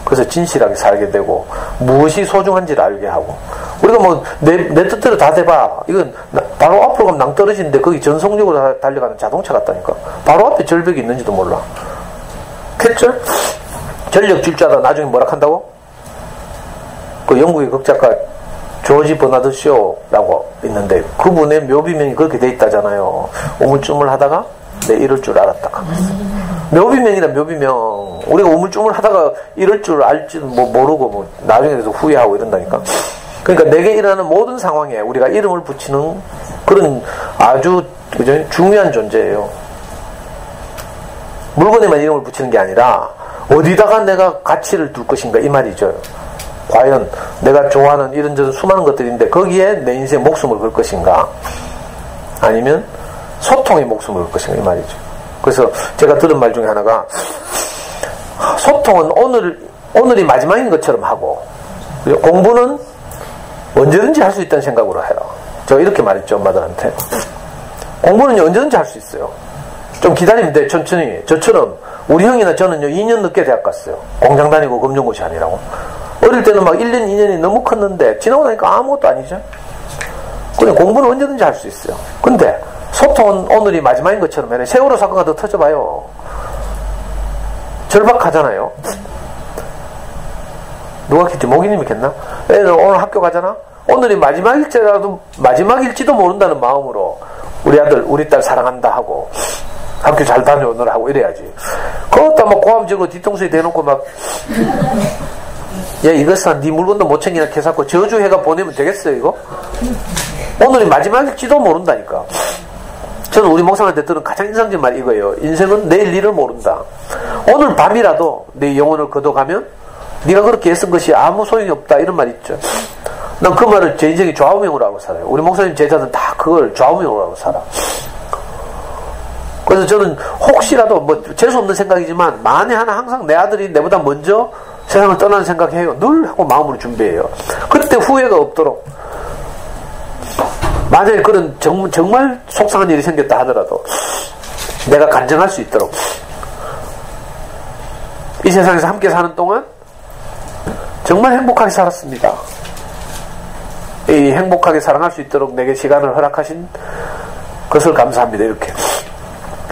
그래서 진실하게 살게 되고 무엇이 소중한지를 알게 하고, 우리가 뭐 내 뜻대로 다 돼봐, 이건 바로 앞으로 가면 낭떠러지인데 거기 전속력으로 달려가는 자동차 같다니까. 바로 앞에 절벽이 있는지도 몰라. 그랬죠? 전력 줄 줄 알아 나중에 뭐라 한다고? 그 영국의 극작가 조지 버나드 쇼라고 있는데 그분의 묘비명이 그렇게 돼 있다잖아요. 우물쭈물 하다가 내 이럴 줄 알았다. 묘비명이라 묘비명. 우리가 우물쭈물 하다가 이럴 줄 알지도 뭐 모르고 뭐 나중에도 후회하고 이런다니까. 그러니까 내게 일어나는 모든 상황에 우리가 이름을 붙이는 그런 아주, 그죠? 중요한 존재예요. 물건에만 이름을 붙이는 게 아니라 어디다가 내가 가치를 둘 것인가, 이 말이죠. 과연 내가 좋아하는 이런저런 수많은 것들인데 거기에 내 인생 목숨을 걸 것인가, 아니면 소통에 목숨을 걸 것인가, 이 말이죠. 그래서 제가 들은 말 중에 하나가, 소통은 오늘이 마지막인 것처럼 하고 공부는 언제든지 할 수 있다는 생각으로 해라. 제가 이렇게 말했죠, 엄마들한테. 공부는 언제든지 할 수 있어요. 좀 기다리면 돼, 천천히. 저처럼 우리 형이나 저는요 2년 늦게 대학 갔어요. 공장 다니고 검정고시 아니라고. 어릴 때는 막 1년 2년이 너무 컸는데 지나고 나니까 아무것도 아니죠. 그냥 공부는 언제든지 할 수 있어요. 근데 소통은 오늘이 마지막인 것처럼 해라. 세월호 사건가 더 터져봐요. 절박하잖아요. 누가 했지? 모기님이 했나? 애들 오늘 학교 가잖아? 오늘이 마지막일지도 모른다는 마음으로 우리 아들, 우리 딸 사랑한다 하고 학교 잘 다녀오느라 하고 이래야지. 그것도 막 고함지고 뒤통수에 대놓고 막, 야, 이것은 네 물건도 못 챙기나 해서 저주해가 보내면 되겠어요, 이거? 오늘이 마지막일지도 모른다니까. 저는 우리 목사님한테 들은 가장 인상적인 말이 이거예요. 인생은 내일 일을 모른다. 오늘 밤이라도 내 영혼을 걷어가면 네가 그렇게 애쓴 것이 아무 소용이 없다, 이런 말 있죠. 난 그 말을 제 인생의 좌우명으로 하고 살아요. 우리 목사님 제자들은 다 그걸 좌우명으로 하고 살아. 그래서 저는 혹시라도 뭐 재수없는 생각이지만 만에 하나 항상 내 아들이 내보다 먼저 세상을 떠나는 생각해요. 늘 하고 마음으로 준비해요. 그때 후회가 없도록. 만약에 그런 정말 속상한 일이 생겼다 하더라도 내가 간증할 수 있도록, 이 세상에서 함께 사는 동안 정말 행복하게 살았습니다. 이 행복하게 사랑할 수 있도록 내게 시간을 허락하신 것을 감사합니다. 이렇게.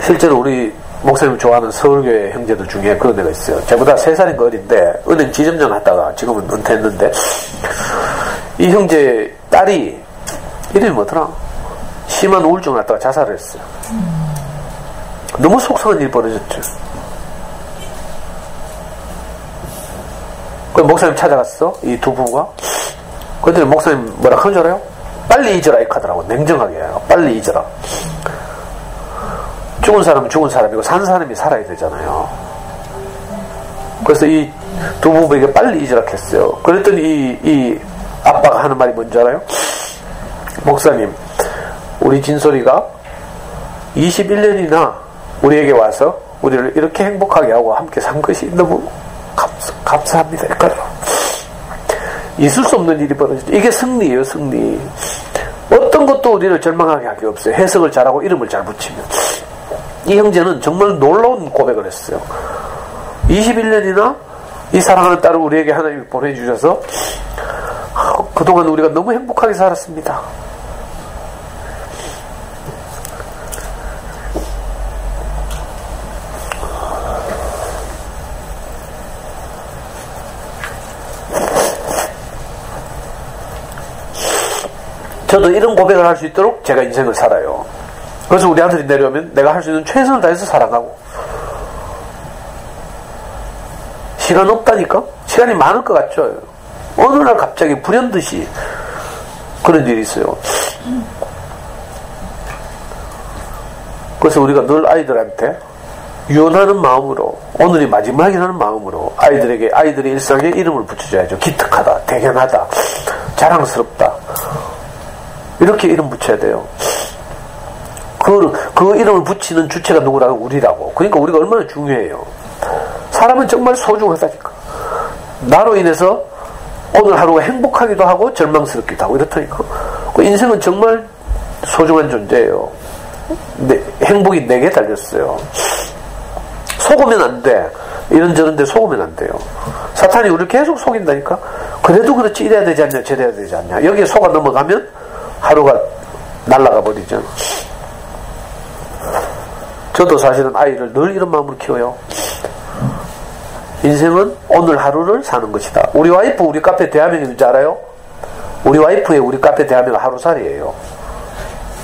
실제로 우리 목사님 좋아하는 서울교회 형제들 중에 그런 데가 있어요. 저보다 3살인가 어린데 은행 지점장 하다가 지금은 은퇴했는데, 이 형제 딸이 이름이 뭐더라? 심한 우울증을 갖다가 자살을 했어요. 너무 속상한 일이 벌어졌죠. 그 목사님 찾아갔어. 이 두 부부가. 그랬더니 목사님 뭐라 하는 줄 알아요? 빨리 잊어라 이렇게 하더라고. 냉정하게 해요. 빨리 잊어라. 죽은 사람은 죽은 사람이고 산 사람이 살아야 되잖아요. 그래서 이 두 부부에게 빨리 잊으라 했어요. 그랬더니 이 아빠가 하는 말이 뭔지 알아요? 목사님, 우리 진솔이가 21년이나 우리에게 와서 우리를 이렇게 행복하게 하고 함께 산 것이 너무 감사합니다. 있을 수 없는 일이 벌어지죠. 이게 승리예요, 승리. 어떤 것도 우리를 절망하게 할 게 없어요. 해석을 잘하고 이름을 잘 붙이면. 이 형제는 정말 놀라운 고백을 했어요. 21년이나 이 사랑하는 딸을 우리에게 하나님이 보내주셔서 그동안 우리가 너무 행복하게 살았습니다. 저도 이런 고백을 할 수 있도록 제가 인생을 살아요. 그래서 우리 아들이 내려오면 내가 할 수 있는 최선을 다해서 사랑하고. 시간 없다니까? 시간이 많을 것 같죠? 어느 날 갑자기 불현듯이 그런 일이 있어요. 그래서 우리가 늘 아이들한테 유언하는 마음으로, 오늘이 마지막이라는 마음으로 아이들의 일상에 이름을 붙여줘야죠. 기특하다, 대견하다, 자랑스럽다. 이렇게 이름 붙여야 돼요. 그 이름을 붙이는 주체가 누구라고? 우리라고. 그러니까 우리가 얼마나 중요해요. 사람은 정말 소중하다니까. 나로 인해서 오늘 하루가 행복하기도 하고 절망스럽기도 하고 이렇다니까. 인생은 정말 소중한 존재예요. 행복이 내게 달렸어요. 속으면 안 돼. 이런저런 데 속으면 안 돼요. 사탄이 우리를 계속 속인다니까. 그래도 그렇지, 이래야 되지 않냐, 저래야 되지 않냐. 여기에 속아 넘어가면 하루가 날아가 버리죠. 저도 사실은 아이를 늘 이런 마음으로 키워요. 인생은 오늘 하루를 사는 것이다. 우리 와이프 우리 카페 대화명이 뭔지 알아요? 우리 와이프의 우리 카페 대화명은 하루살이에요.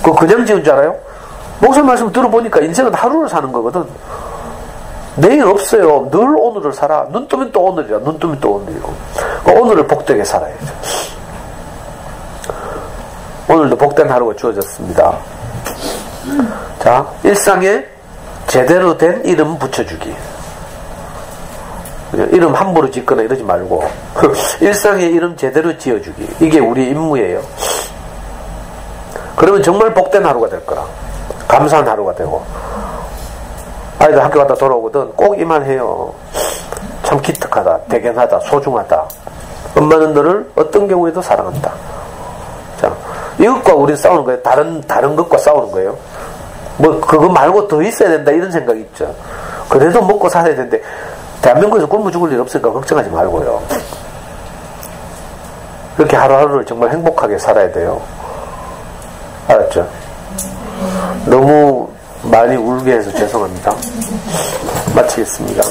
그거 그냥 지은 줄 알아요? 목사 말씀 들어보니까 인생은 하루를 사는 거거든. 내일 없어요. 늘 오늘을 살아. 눈 뜨면 또 오늘이야. 눈 뜨면 또 오늘이고. 오늘을 복되게 살아야죠. 오늘도 복된 하루가 주어졌습니다. 자, 일상에 제대로 된 이름 붙여주기. 이름 함부로 짓거나 이러지 말고 일상에 이름 제대로 지어주기. 이게 우리 임무예요. 그러면 정말 복된 하루가 될 거라. 감사한 하루가 되고. 아이들 학교 갔다 돌아오거든 꼭 이 말 해요. 참 기특하다, 대견하다, 소중하다. 엄마는 너를 어떤 경우에도 사랑한다. 자, 이것과 우리는 싸우는 거예요. 다른 것과 싸우는 거예요. 뭐 그거 말고 더 있어야 된다 이런 생각이 있죠. 그래도 먹고 살아야 되는데 대한민국에서 굶어 죽을 일 없으니까 걱정하지 말고요. 그렇게 하루하루를 정말 행복하게 살아야 돼요. 알았죠? 너무 많이 울게 해서 죄송합니다. 마치겠습니다.